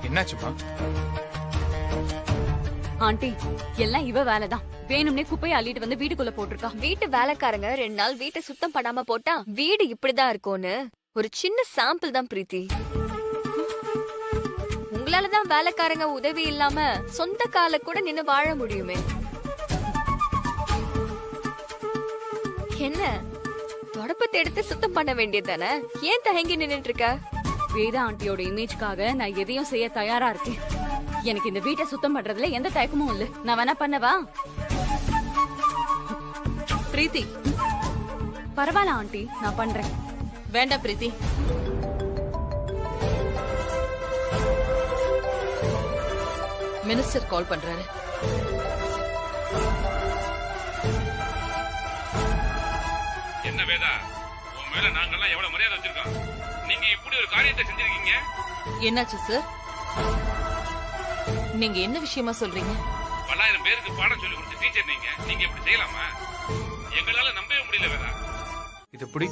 Speaker 3: என்னாச்சுமா?
Speaker 5: ஆண்டி, எல்லாம் இவ வேலைதான். வேணும்னே குப்பையை அள்ளிட்டு வந்து வீட்டுக்குள்ள போட்டிருக்கா.
Speaker 7: வீட்டு வேலைக்காரங்க 2 நாள் வீட்டை சுத்தம் பண்ணாம போட்டா வீடு இப்படிதான் இருக்கும்னு ஒரு சின்ன சாம்பிள் தான் பிரீத்தி. உங்களாலதான் வேலைக்காரங்க உதவி இல்லாம சொந்த கால கூட நின்னு வாழ முடியுமே. என்ன தொடப்பத்தை எடுத்து சுத்தம் பண்ண வேண்டியதானே? ஏன் தயங்கி நின்னுட்டு இருக்க?
Speaker 5: வேதா ஆண்டியோட இமேஜ்க்காக நான் எதையும் செய்ய தயாரா இருக்கேன். எனக்கு இந்த வீட்டை சுத்தம் பண்றதுல எந்த தயக்கமும் இல்ல. நான் வேணா பண்ணவா?
Speaker 2: பிரீத்தி,
Speaker 5: பரவாயில்ல ஆண்டி, நான் பண்றேன்.
Speaker 2: வேண்டாம் பிரீத்தி. மினிஸ்டர் கால் பண்றாரு.
Speaker 4: என்ன வேதா, உன் மேல நாங்கெல்லாம் எவ்வளவு மரியாதை வச்சிருக்கோம், நீங்க இப்படி ஒரு காரியத்தை செஞ்சிருக்கீங்க.
Speaker 2: என்னாச்சு சார்? நீங்க என்ன விஷயமா சொல்றீங்க?
Speaker 4: 1000 பேருக்கு பாடம் சொல்லி கொடுத்த டீச்சர் நீங்க இப்படி செய்யலாமா? எங்களால நம்பவே முடியல வேதா.
Speaker 3: இது எப்படி?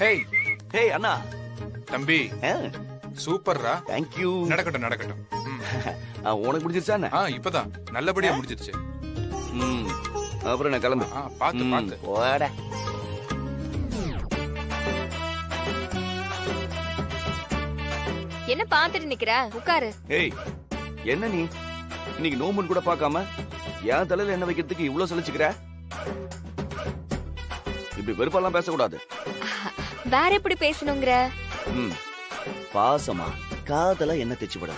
Speaker 3: ஹேய்
Speaker 6: ஹேய் அண்ணா.
Speaker 3: தம்பி, சூப்பர்ரா.
Speaker 6: Thank you.
Speaker 3: நடக்கட்டும் நடக்கட்டும்.
Speaker 6: உனக்கு முடிஞ்சிருச்சா?
Speaker 3: இப்பதான் நல்லபடியா முடிஞ்சிருச்சு.
Speaker 6: அப்புறம் நான் கிளம்பு.
Speaker 3: பாத்து பாத்து
Speaker 6: போட.
Speaker 7: என்ன பாத்துட்டு நிக்கிற? உட்காரு.
Speaker 6: ஏய், என்ன நீ இன்னைக்கு நோம்புன்னு கூட பார்க்காம என் தலையில என்ன வைக்கிறதுக்கு இவ்வளவு சலிச்சுக்கிற? இப்படி வெறுப்பெல்லாம் பேசக்கூடாது.
Speaker 7: வேற எப்படி பேசணுங்கிற?
Speaker 6: பாசமா காதலா என்ன தைச்சு விட,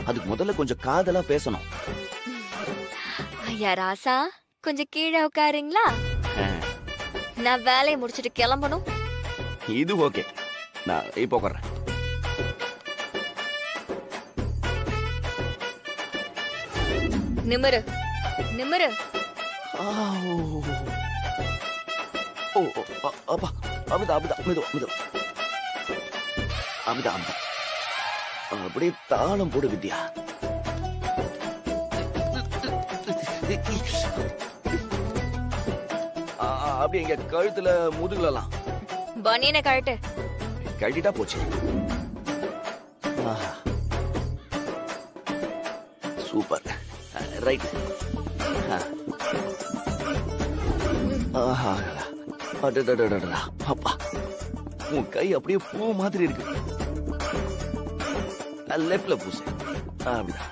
Speaker 6: அதுக்கு முதல்ல கொஞ்சம் காதலா பேசணும்.
Speaker 7: ஐயா ராசா, கொஞ்சம் கீழே உட்காருங்களா? நான் வேலையை முடிச்சிட்டு கிளம்பணும்.
Speaker 6: இது ஓகே, நான் இப்போ உட்கார்றேன்.
Speaker 7: நிமிரு நிமிரு.
Speaker 6: ஓ அப்பா, அபுதா அபுதா, மெது மெது, அபுதா அபுதா. அப்படியே தாளம் போடு வித்யா. அப்படியே எங்க கழுத்துல முதுகுலாம்
Speaker 7: பனியனை கழட்டு.
Speaker 6: கழட்டிட்டா போச்சு. Super, right. அப்பா, உன் கை அப்படியே பூ மாதிரி இருக்கு. லெப்ட்ல பூசு. அப்படிதான்.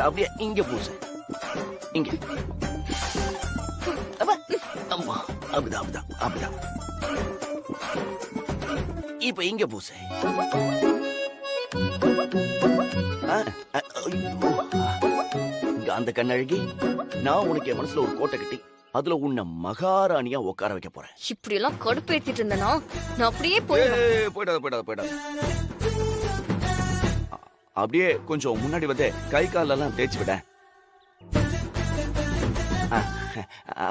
Speaker 6: அப்படியே இங்க பூசு. இங்க. அம்மா, அப்படிதான் அப்படிதான் அப்படிதான். இப்ப இங்க பூசு. அந்த கண்ணழகி, நான் உனக்கு என் மனசுல ஒரு கோட்டை கட்டி அதுல உன்னை மகாராணியா உட்கார வைக்க போறேன்.
Speaker 7: இப்படி எல்லாம் கடுப்பேத்திட்டு இருந்தனா நான் அப்படியே
Speaker 6: போயிடாத போயிடாத போயிடாத. அப்படியே கொஞ்சம் முன்னாடி வந்து கை காலெல்லாம் தேய்ச்சி விட.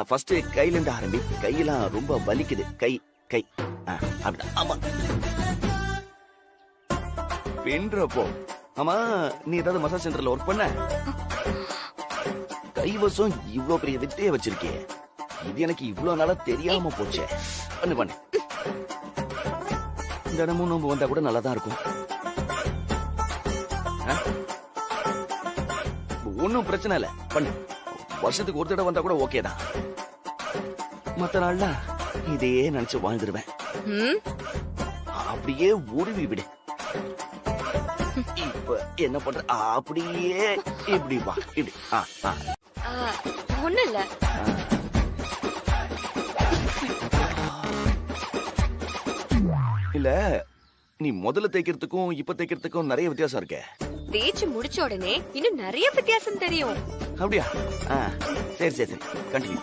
Speaker 6: ஃபர்ஸ்ட் கையில இருந்து ஆரம்பி. கையெல்லாம் ரொம்ப வலிக்குது. கை கை அப்படிதான். ஆமா, பின்றப்போ. ஆமா, நீ ஏதாவது மசாஜ் சென்டர்ல ஒர்க் பண்ண? கைவசம் இவ்வளவு பெரிய வித்தைய வச்சிருக்கே, இது எனக்கு இவ்வளவு நாளா தெரியாம போச்சே. பண்ணு பண்ணு. தினமும் நோம்பு வந்தா கூட நல்லாதான் இருக்கும். ஒன்னும் பிரச்சனை இல்ல, பண்ணு. வருஷத்துக்கு ஒரு தடவை வந்தா கூட ஓகே தான். மத்த நாள்ல இதையே நினைச்சு வாழ்ந்துருவேன். அப்படியே உருவி விடு. இப்ப என்ன பண்ற? அப்படியே இப்படி வா, இப்படி.
Speaker 7: ஒண்ணு இல்ல.
Speaker 6: இல்ல, நீ முதல்ல தேய்க்கிறதுக்கும் இப்ப தேய்க்கிறதுக்கும் நிறைய வித்தியாசம் இருக்கே.
Speaker 7: தேய்ச்சி முடிச்ச உடனே இன்னும் நிறைய வித்தியாசம் தெரியும்.
Speaker 6: அப்படியா? சரி சரி சரி, கண்டினியூ.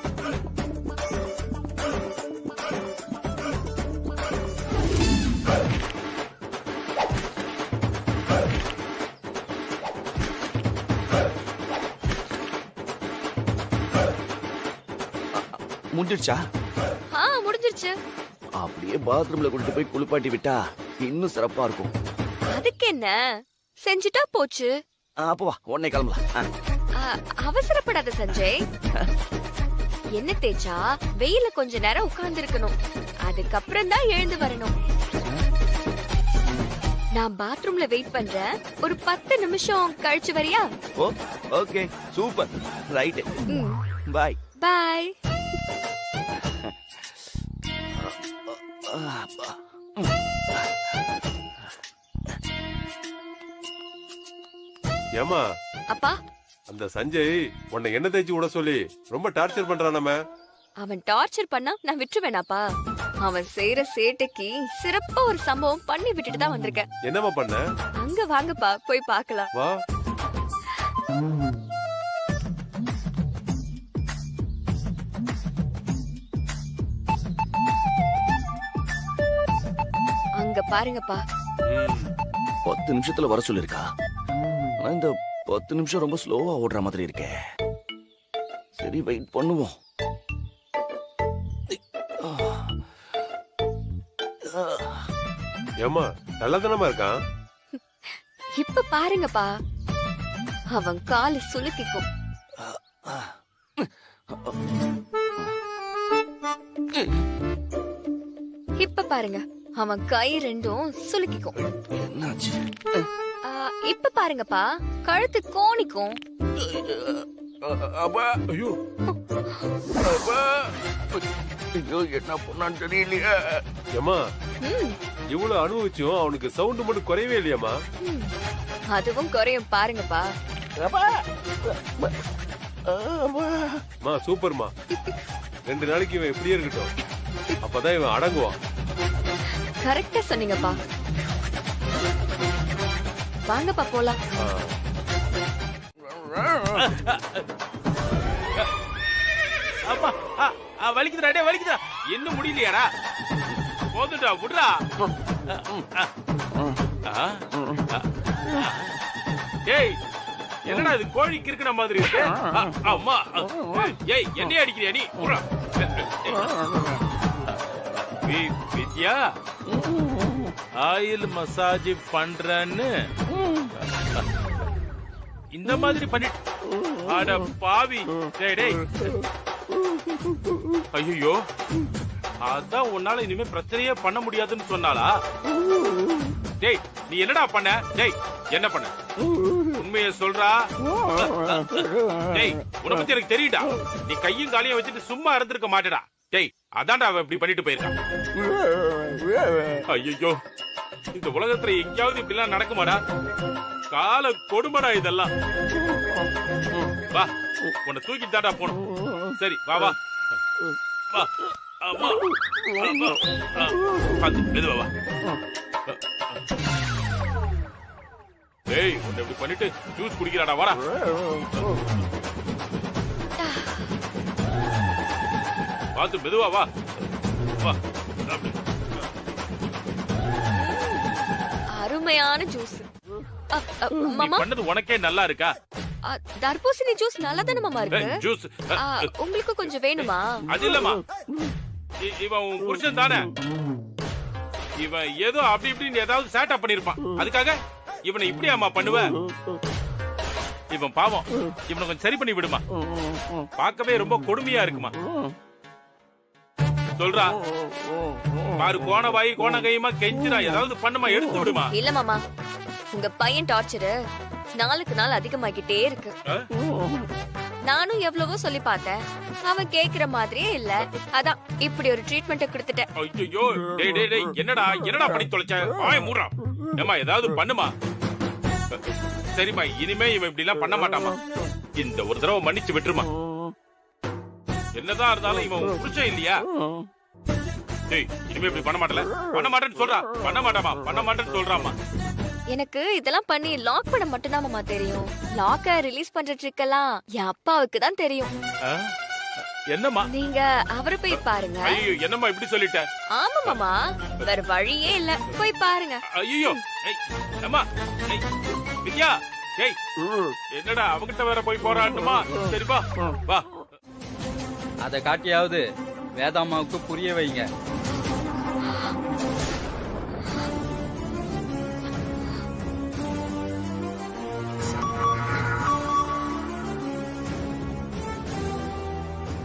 Speaker 6: முடிஞ்சிடுச்சா?
Speaker 7: முடிஞ்சிருச்சு.
Speaker 6: அப்படியே பாத்ரூம்ல கொண்டு போய் குளிப்பாட்டி விட்டா இன்னும் சிறப்பா இருக்கும்.
Speaker 7: அதுக்கு என்ன, செஞ்சுட்டா போச்சு.
Speaker 6: அப்போ வா, உடனே கிளம்பலாம்.
Speaker 7: அவசரப்படாத சஞ்சய். என்ன தேய்ச்சா வெயில கொஞ்ச நேரம் உட்கார்ந்து இருக்கணும், அதுக்கப்புறம் தான் எழுந்து வரணும். நான் பாத்ரூம்ல வெயிட் பண்றேன், ஒரு 10 நிமிஷம் கழிச்சு வரியா?
Speaker 6: Okay, super, right, bye
Speaker 7: bye.
Speaker 1: ஏமா
Speaker 7: அப்பா,
Speaker 1: அந்த சஞ்சய் உன்னை என்ன தேய்ச்சி விட சொல்லி ரொம்ப டார்ச்சர் பண்றானே.
Speaker 7: அவன் டார்ச்சர் பண்ணா நான் விட்டுருவேனாப்பா? அவன் செய்யற சேட்டைக்கு சிறப்பா ஒரு சம்பவம் பண்ணி விட்டுட்டு தான் வந்திருக்கேன்.
Speaker 1: என்னமா பண்ண?
Speaker 7: அங்க வாங்கப்பா, போய் பார்க்கலாம்.
Speaker 1: வா.
Speaker 7: அங்க பாருங்கப்பா.
Speaker 6: 10 நிமிஷத்துல வர சொல்லிருக்கா. ஆனா இந்த 10 நிமிஷம் ரொம்ப ஸ்லோவா ஓடுற மாதிரி இருக்கே. சரி, வெயிட் பண்ணுவோம்.
Speaker 1: ஏமா நல்லதானமா இருக்கான்?
Speaker 7: இப்ப பாருங்கப்பா, அவன் காலு சுளுக்கிக்கும். இப்ப பாருங்க, அவன் கை ரெண்டும் சுளுக்கிக்கும். இப்ப பாருங்கப்பா, கழுத்து கோணிக்கும்.
Speaker 6: ஐயோ, என்ன பண்ணான்னு தெரியலையே.
Speaker 1: ஏமா இவ்வளவு அனுபவிச்சும் அவனுக்கு சவுண்ட் மட்டும் குறையவே இல்லையாமா?
Speaker 7: அதுவும் குறையும் பாருங்கப்பா.
Speaker 1: சூப்பர்மா. 2 நாளைக்கு இவன் எப்படியே இருக்கட்டும், அப்பதான் இவன் அடங்குவான்.
Speaker 7: கரெக்டா சொன்னீங்கப்பா. வாங்கப்பா போலாம்.
Speaker 4: அப்பா, வலிக்குதுடா, டேய் வலிக்குதா. இன்னும் முடியலையாடா? போதுடா, விடுடா. டேய், என்னடா இது கோழிக்கு இருக்கிற மாதிரி இருக்கு? அம்மா, ஏய் என்னைய அடிக்கிறியா நீ? வித்யா, ஆயில் மசாஜ் பண்றன்னு இந்த மாதிரி பண்ணி, அட பாவி. டேய் டேய், ஐயோ, அதான் உன்னால இனிமே பிரச்சனையே பண்ண முடியாதுன்னு சொன்னாலா? டேய், நீ என்னடா பண்ண? டேய், என்ன பண்ண? உண்மையை சொல்றா. டேய், உன்னை பத்தி எனக்கு தெரியுடா. நீ கையும் காலையும் வச்சுட்டு சும்மா இருந்திருக்க மாட்டேடா. டேய், அதான்டா அவன் இப்படி பண்ணிட்டு போயிருக்கான். ஐயோ, இந்த உலகத்துல எங்கேயாவது இப்படி எல்லாம் நடக்குமாடா? கால கொடுமடா இதெல்லாம். வா, உன்னை தூக்கிட்டு தாண்டா போணும். சரி, வா வா வா. அம்மா, மெதுவா வா. ஏய், உன்னை இப்படி பண்ணிட்டு ஜூஸ் குடிக்கிறாடா, வாடா. பார்த்து மெதுவா வா வா.
Speaker 7: அருமையான ஜூஸ். மாமா,
Speaker 4: பண்ணது உனக்கே நல்லா இருக்கா?
Speaker 7: தர்பூசணி ஜூஸ் நல்லதானே மாமா இருக்கு?
Speaker 4: ஜூஸ்
Speaker 7: உங்களுக்கு கொஞ்சம் வேணுமா?
Speaker 4: அது இல்லம்மா, இவன் உன் புருஷன் தானே. இவன் ஏதோ அப்படி இப்படின்னு ஏதாவது சேட்டா பண்ணிருப்பான். அதுக்காக இவனை இப்படி அம்மா பண்ணுவ? இவன் பாவம், இவனை கொஞ்சம் சரி பண்ணி விடுமா. பார்க்கவே ரொம்ப கொடுமையா இருக்குமா. சொல்றா பாரு, கோண வாய் கோண கையுமா கெஞ்சிரா, ஏதாவது பண்ணுமா, எடுத்து விடுமா.
Speaker 7: இல்ல மாமா, உங்க பையன் டார்ச்சர் நாளுக்கு நாள் அதிகமாகிட்டே இருக்கு. நானும் எவ்வளவோ சொல்லி பார்த்தேன், அவன் கேக்குற மாதிரியே இல்ல. அதான் இப்படி ஒரு ட்ரீட்மெண்ட் கொடுத்துட்டேன்.
Speaker 4: ஐயோ, டேய் டேய் டேய், என்னடா என்னடா பண்ணி தொலைச்ச? வாயை மூடுறா. ஏமா, ஏதாவது பண்ணுமா. சரிம்மா, இனிமே இவன் இப்படி எல்லாம் பண்ண மாட்டாமா. இந்த ஒரு தடவை மன்னிச்சு விட்டுருமா. என்னதான் இருந்தாலும் இவன் புருஷன் இல்லையா? டேய் இனிமே இப்படி பண்ண மாட்டேன்னு சொல்றா. பண்ண மாட்டேன்னு சொல்றாமா.
Speaker 7: எனக்கு இதெல்லாம் பண்ணி லாக் பண்ண மட்டும்தான் மாமா தெரியும். லாக்க ரிலீஸ் பண்ற ட்ரிக் எல்லாம் என் அப்பாவுக்கு தான் தெரியும்.
Speaker 4: என்னம்மா?
Speaker 7: நீங்க அவரை போய் பாருங்க.
Speaker 4: ஐயோ என்னம்மா இப்படி சொல்லிட்ட?
Speaker 7: ஆமா மாமா, வேற வழியே இல்ல, போய் பாருங்க.
Speaker 4: ஐயோ அம்மா, வித்யா, ஏய் என்னடா அவங்கிட்ட வேற போய் போராடணுமா? சரி வா வா.
Speaker 12: அதை காட்டியாவது வேதாம்மாவுக்கு புரிய வைங்க.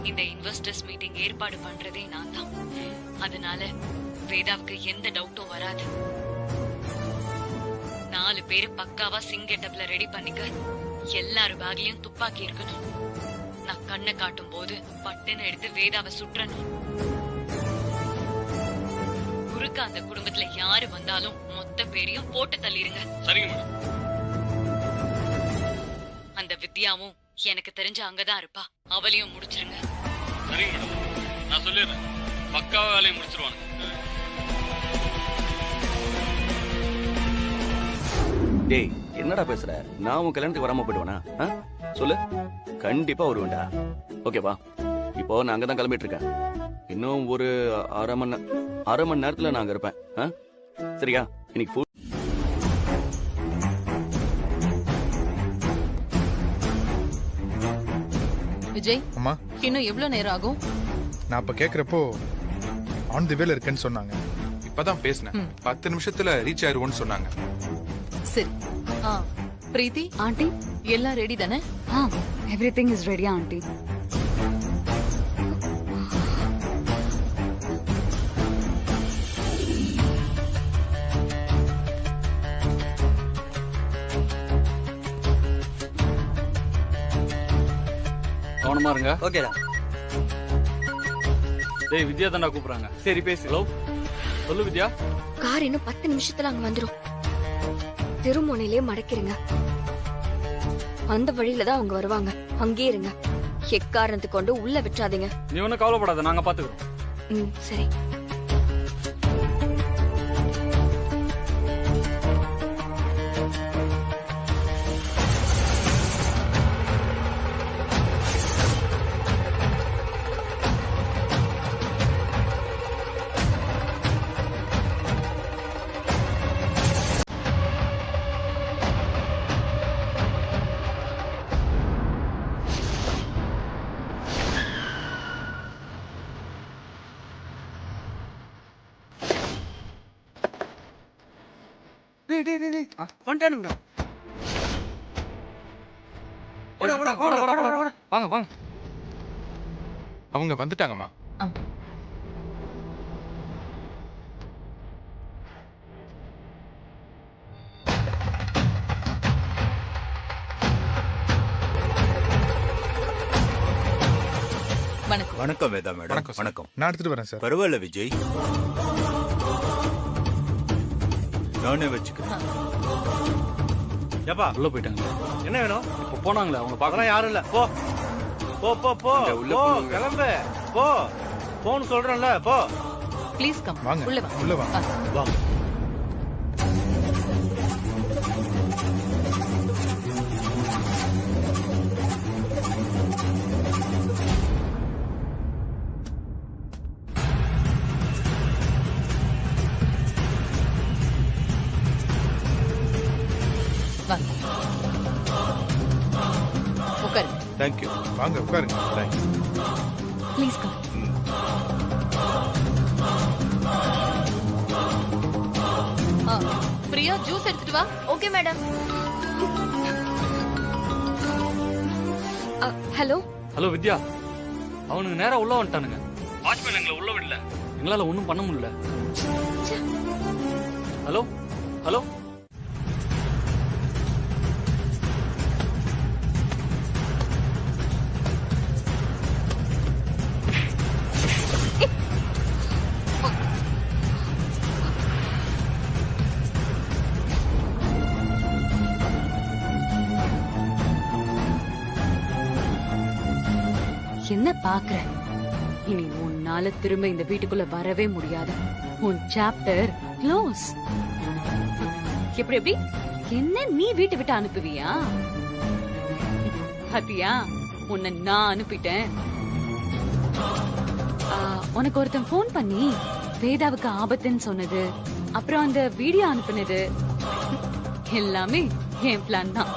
Speaker 5: இந்த இன்வெஸ்டர்ஸ் மீட்டிங் ஏற்பாடு பண்றதே நான் தான். அதனால வேதாவுக்கு எந்த டவுட்டும் வராது. 4 பேரு பக்காவா சிங்கெட்டப்ல ரெடி பண்ணிக்க. எல்லாரும் பேக்லயும் துப்பாக்கி இருக்கணும். நான் கண்ணை காட்டும் போது பட்டுன்னு எடுத்து வேதாவை சுற்றணும். குறுக்க அந்த குடும்பத்துல யாரு வந்தாலும் மொத்த பேரையும் போட்டு தள்ளிருங்க.
Speaker 4: சரிங்க மேடம்.
Speaker 5: அந்த வித்யாவும் எனக்கு தெரிஞ்ச அங்கதான் இருப்பா. அவளையும் முடிச்சிருங்க.
Speaker 12: சரிங்க மேடம், நான் சொல்லிடுறேன். பக்காவா வேலையை முடிச்சிருவாங்க.
Speaker 6: டேய் என்னடா பேசுற? நான் உன் கல்யாணத்துக்கு வராம போயிடுவேனா? சொல்லு. கண்டிப்பா வருவேன்டா. ஓகேவா? இப்போ நான் அங்கதான் கிளம்பிட்டு இருக்கேன். இன்னும் ஒரு அரை மணி நேரத்துல நான் அங்க இருப்பேன். சரியா? இன்னைக்கு
Speaker 2: விஜய்,
Speaker 3: அம்மா
Speaker 2: இன்னும் எவ்வளவு நேரம் ஆகும்?
Speaker 3: நான் அப்ப கேக்குறப்போ ஆன் தி வேல இருக்கேன்னு சொன்னாங்க. இப்பதான் பேசினேன். 10 நிமிஷத்துல ரீச் ஆயிருவோம்னு சொன்னாங்க.
Speaker 2: சரி. பிரீத்தி
Speaker 5: ஆண்டி,
Speaker 2: எல்லாம் ரெடி தானே?
Speaker 5: Everything is ready aunty.
Speaker 12: கவனமா இருங்க.
Speaker 13: ஓகேடா.
Speaker 12: டேய் வித்யா தாண்டா கூப்பிடுறாங்க.
Speaker 13: சரி பேசு.
Speaker 12: ஹலோ, சொல்லு வித்யா.
Speaker 7: கார் இன்னும் 10 நிமிஷத்துல அங்க வந்துரும். திருமுனையிலே மடக்கிருங்க. அந்த வழியில தான் அவங்க வருவாங்க. அங்கே இருங்க. எக்காரணத்துக்கு கொண்டு உள்ள விட்டுறாதீங்க.
Speaker 12: நீ ஒன்னும் கவலைப்படாத, நாங்க பாத்துக்கிறோம்.
Speaker 7: சரி.
Speaker 13: வந்துட்டானுங்கடா.
Speaker 12: வாங்க வாங்க.
Speaker 3: அவங்க வந்துட்டாங்கம்மா.
Speaker 2: வணக்கம்.
Speaker 14: வணக்கம் வேதா மேடம். வணக்கம்.
Speaker 3: நான் எடுத்துட்டு வரேன் சார்.
Speaker 14: பரவாயில்ல விஜய், நானே வச்சுக்கிறேன்.
Speaker 13: ஏப்பா
Speaker 12: உள்ள போயிட்டாங்க.
Speaker 13: என்ன வேணும்?
Speaker 12: இப்ப போனாங்களே அவங்க பார்க்கலாம்.
Speaker 13: யாரும் இல்ல. போ போ போ போ போ, கிளம்பு. போ போன்னு சொல்றேன்ல. போ.
Speaker 2: Please come.
Speaker 3: வாங்க
Speaker 2: உள்ள வா.
Speaker 3: உள்ள வாங்க.
Speaker 13: வாங்க.
Speaker 2: உட்காரு.
Speaker 14: தேங்க்யூ.
Speaker 3: வாங்க உட்காருங்க.
Speaker 14: Thanks.
Speaker 5: Please come.
Speaker 2: Priya, juice எடுத்துட்டு வா.
Speaker 7: Okay madam. ஹலோ
Speaker 12: ஹலோ வித்யா, அவனுங்க நேரா உள்ள வந்துட்டானுங்க. வாட்ச்மேன் எங்களை உள்ள விடல. எங்களால ஒண்ணும் பண்ண முடியல. Hello hello.
Speaker 5: என்ன பாக்குற? இனி ஒண்ணு உன்னால திரும்ப இந்த வீட்டுக்குள்ள வரவே முடியாது. உன் சாப்டர் க்ளோஸ். எப்படி எப்படி என்ன நீ வீட்டை விட்டு அனுப்புவியா? பாத்தியா, உன்னை நான் அனுப்பிட்டேன். உனக்கு ஒருத்தன் போன் பண்ணி வேதாவுக்கு ஆபத்துன்னு சொன்னது, அப்புறம் அந்த வீடியோ அனுப்புனது எல்லாமே என் பிளான் தான்.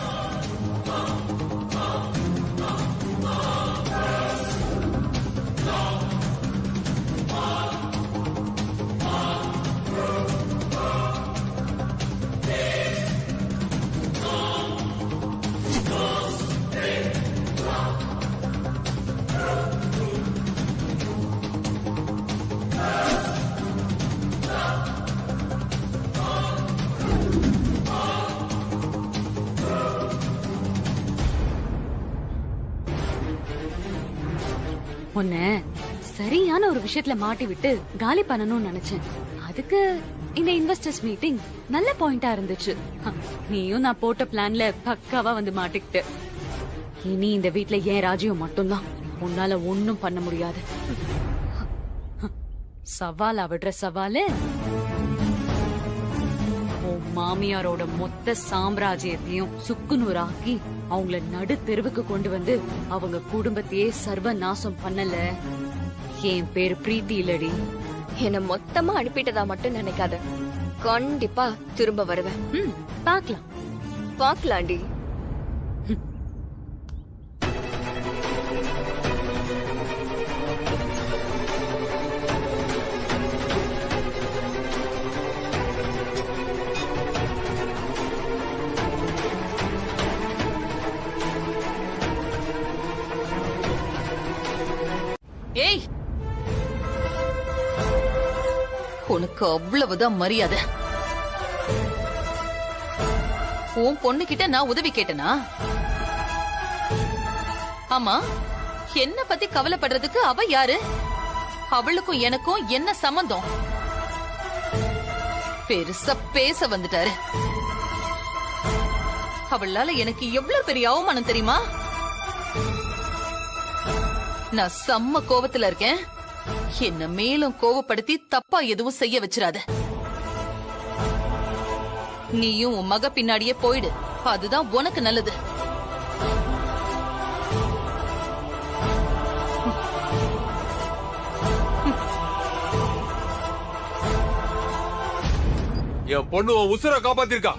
Speaker 5: உன்ன சரியான ஒரு விஷயத்துல மாட்டி விட்டு காலி பண்ணணும்னு நினைச்சேன். அதுக்கு இந்த இன்வெஸ்டர்ஸ் மீட்டிங் நல்ல பாயிண்டா இருந்துச்சு. நீயும் நான் போட்ட பிளான்ல பக்காவா வந்து மாட்டிக்கிட்டு. இனி இந்த வீட்ல ஏன் ராஜ்யம் மட்டும்தான். உன்னால ஒண்ணும் பண்ண முடியாது. சவாலா விடுற சவாலு, உன் மாமியாரோட மொத்த சாம்ராஜ்யத்தையும் சுக்குநூறாக்கி அவங்கள நடு தெருவுக்கு கொண்டு வந்து அவங்க குடும்பத்தையே சர்வ நாசம் பண்ணல. என் பேரு பிரீத்தி இல்லடி.
Speaker 7: என்ன மொத்தமா அனுப்பிட்டதா மட்டும் நினைக்காத. கண்டிப்பா திரும்ப வருவேன்.
Speaker 5: பாக்கலாம்
Speaker 7: பாக்கலாண்டி.
Speaker 2: ஏய், உனக்கு அவ்வளவுதான் மரியாதை. உன் பொண்ணு கிட்ட நான் உதவி கேட்டனா? ஆமா, என்ன பத்தி கவலைப்படுறதுக்கு அவ யாரு? அவளுக்கும் எனக்கும் என்ன சம்பந்தம்? பெருசா பேச வந்துட்டாரு. அவளால எனக்கு எவ்வளவு பெரிய அவமானம் தெரியுமா? நான் செம்ம கோவத்துல இருக்கேன். என்ன மேலும் கோவப்படுத்தி தப்பா எதுவும் செய்ய வச்சிராத. நீயும் உன் மக பின்னாடியே போயிடு. அதுதான் உனக்கு நல்லது.
Speaker 1: என் பொண்ணு உன் உசுரை காப்பாத்திருக்கா.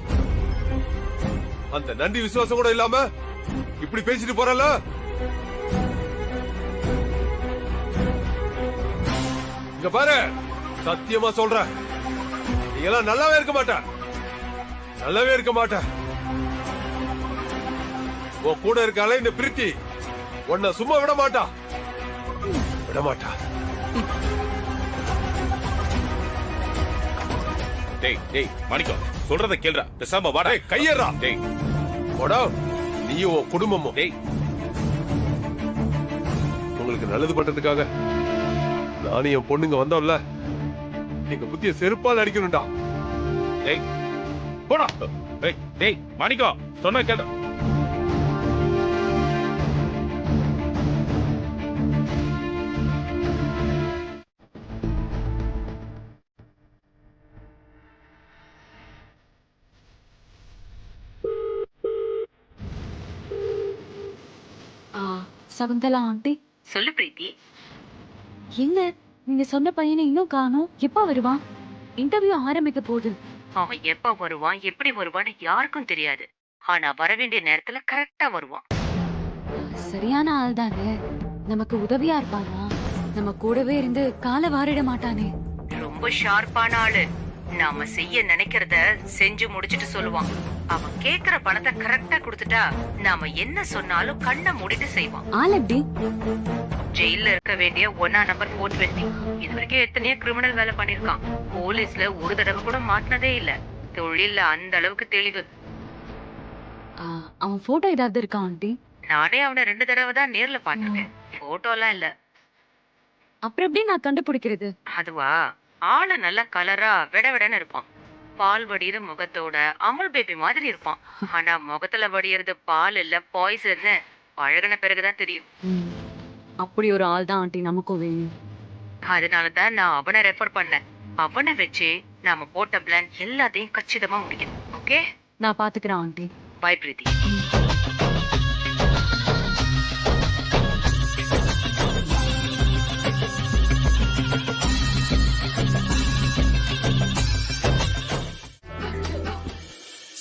Speaker 1: அந்த நன்றி விசுவாசம் கூட இல்லாம இப்படி பேசிட்டு போறல. இங்க பாரு, சத்தியமா சொல்றேன், நீ எல்லாம் நல்லாவே இருக்க மாட்ட. நல்லாவே இருக்க மாட்ட. உன் கூட இருக்கால இந்த பிரீத்தி, உன்னை சும்மா விட மாட்டா. விட மாட்டா.
Speaker 4: டேய் டேய் மாணிக்கம், சொல்றத கேளுடா. பேசாம வாடா.
Speaker 1: கையறா.
Speaker 4: டேய்
Speaker 1: போடா. நீயும் உன் குடும்பமும்.
Speaker 4: டேய்,
Speaker 1: உங்களுக்கு நல்லது பண்றதுக்காக நானும் என் பொண்ணுங்க வந்தோம்ல, நீங்க புத்திய செருப்பால் அடிக்கணும்டா.
Speaker 4: டேய் போடா. டேய் டேய் மாணிக்கம், சொன்ன கேளு.
Speaker 5: சகுந்தலா ஆண்டி.
Speaker 2: சொல்லு பிரீத்தி.
Speaker 5: எங்க நீங்க சொன்ன பையனை இன்னும் காணோம். எப்ப வருவான்? இன்டர்வியூ ஆரம்பிக்க போகுது.
Speaker 15: அவன் எப்ப வருவான், எப்படி வருவான்னு யாருக்கும் தெரியாது. ஆனா வர வேண்டிய நேரத்துல கரெக்டா வருவான்.
Speaker 5: சரியான ஆள் தானே. நமக்கு உதவியா இருப்பானா? நம்ம கூடவே இருந்து காலை வாரிட மாட்டானே.
Speaker 15: ரொம்ப ஷார்ப்பான ஆளு. நாம செய்ய நினைக்கிறத செஞ்சு முடிச்சிட்டு சொல்லுவான். அவன் கேக்குற பணத்தை கரெக்டா கொடுத்துட்டா நாம என்ன சொன்னாலும் கண்ணை மூடிட்டு செய்வான்.
Speaker 5: ஆள் எப்படி?
Speaker 15: ஜெயில இருக்க வேண்டிய 1 நம்பர் 420. இது வரைக்கும் எத்தனையோ கிரிமினல் வேலை பண்ணிருக்கான். போலீஸ்ல ஒரு தடவை கூட மாட்டினதே இல்ல. தொழில அந்த அளவுக்கு தெளிவு.
Speaker 5: அவன் போட்டோ ஏதாவது இருக்கா ஆண்டி?
Speaker 15: நானே அவனை 2 தடவை தான் நேர்ல பாத்திருக்கேன். போட்டோ எல்லாம் இல்ல.
Speaker 5: அப்புறம் எப்படி நான் கண்டுபிடிக்கிறது?
Speaker 15: அதுவா, ஆளு நல்ல கலரா விடவிடன்னு இருப்பான். பால் வடிகிற முகத்தோட அமுல் பேபி மாதிரி இருப்பான். ஆனா முகத்துல வடிகிறது பால் இல்ல பாய்சன். பழகின பிறகுதான் தெரியும்.
Speaker 5: அப்படி ஒரு ஆள் தான் ஆண்டி நமக்கும் வேணும்.
Speaker 15: அதனாலதான் நான் அவனை ரெஃபர் பண்ணேன். அவனை வச்சு நாம போட்ட பிளான் எல்லாத்தையும் கச்சிதமா முடிக்கணும். ஓகே,
Speaker 5: நான் பாத்துக்கிறேன் aunty.
Speaker 15: Bye Preethi.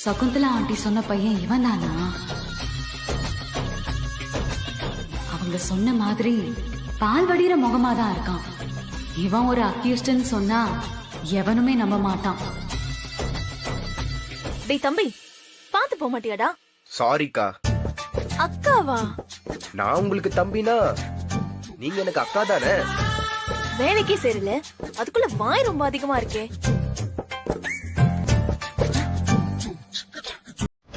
Speaker 5: Shakuntala aunty சொன்ன பையன் இவன் தானா? அவங்க சொன்ன மாதிரி பால் வடிகிற முகமா தான் இருக்கான். இவன் ஒரு அக்யூஸ்ட்னு சொன்னா எவனுமே நம்ப மாட்டான்.
Speaker 8: டேய் தம்பி, பாத்து போக மாட்டியாடா?
Speaker 16: சாரிக்கா.
Speaker 8: அக்காவா?
Speaker 16: நான் உங்களுக்கு தம்பினா நீங்க எனக்கு அக்கா தானே?
Speaker 8: வேலைக்கே சேரல, அதுக்குள்ள வாய் ரொம்ப அதிகமா இருக்கே.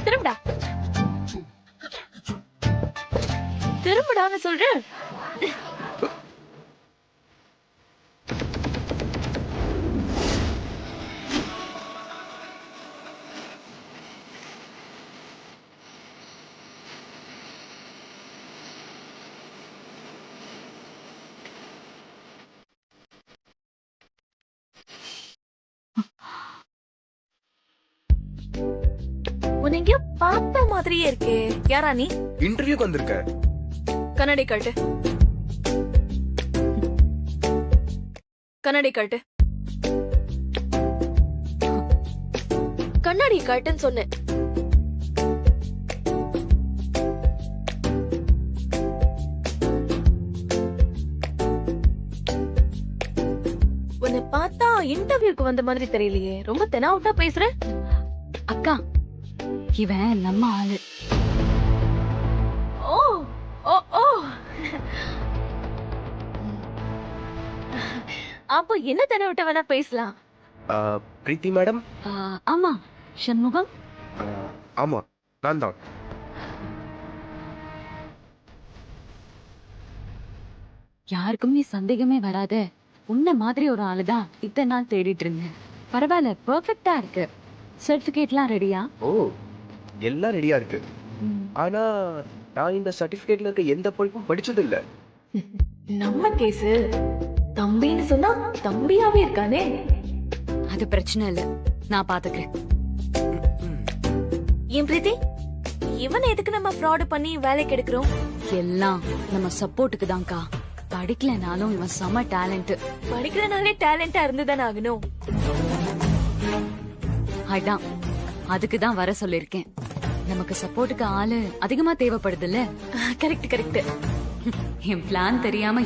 Speaker 8: திரும்படா, திரும்படான்னு சொல்றேன். உன்னை எங்கேயோ பார்த்த மாதிரியே இருக்கே. யாரா நீ?
Speaker 16: இன்டர்வியூக்கு வந்திருக்க.
Speaker 8: கண்ணாடி கழட்டு, கண்ணாடி கழட்டு, கண்ணாடி கழட்டுன்னு சொன்னேன். உன்னை பார்த்தா இன்டர்வியூக்கு வந்த மாதிரி தெரியலையே. ரொம்ப தெனாவுட்டா பேசுற.
Speaker 5: அக்கா, இவன் நம்ம ஆளு.
Speaker 8: ஓ ஓ ஓ, அப்போ என்ன தெனாவுட்ட வேணா பேசலாம்.
Speaker 16: பிரீத்தி மேடம்?
Speaker 5: ஆமா, சண்முகம்.
Speaker 16: ஆமா, நான் தான்.
Speaker 5: யாருக்குமே சந்தேகமே வராத உன்ன மாதிரி ஒரு ஆளுதான் இத்தனை நாள் தேடிட்டு இருந்தேன். பரவாயில்ல, பெர்ஃபெக்ட்டா இருக்கு. சர்டிபிகேட்லாம் ரெடியா?
Speaker 16: ஓ, எல்லாம் ரெடியா இருக்கு. ஆனா நான் இந்த சர்டிபிகேட்ல இருக்க எந்த படிப்பும் படிச்சது இல்ல.
Speaker 8: நம்ம கேஸ் தம்பின்னு சொன்னா தம்பியாவே இருக்கானே.
Speaker 5: அது பிரச்சனை இல்ல, நான் பாத்துக்கிறேன்.
Speaker 8: ஏன் பிரீத்தி, இவனை எதுக்கு நம்ம ஃப்ராட் பண்ணி வேலைக்கு எடுக்கிறோம்?
Speaker 5: எல்லாம் நம்ம சப்போர்ட்டுக்கு தான்க்கா. படிக்கலனாலும் இவன் செம டேலண்ட்.
Speaker 8: படிக்கிறனாலே டேலண்டா இருந்துதானே ஆகணும்.
Speaker 5: அதான், அதுக்கு தான் வர சொல்லிருக்கேன். நமக்கு சப்போர்ட்டுக்கு ஆளு அதிகமா தேவைப்படுது இல்ல?
Speaker 8: Correct correct.
Speaker 5: என் பிளான் தெரியாம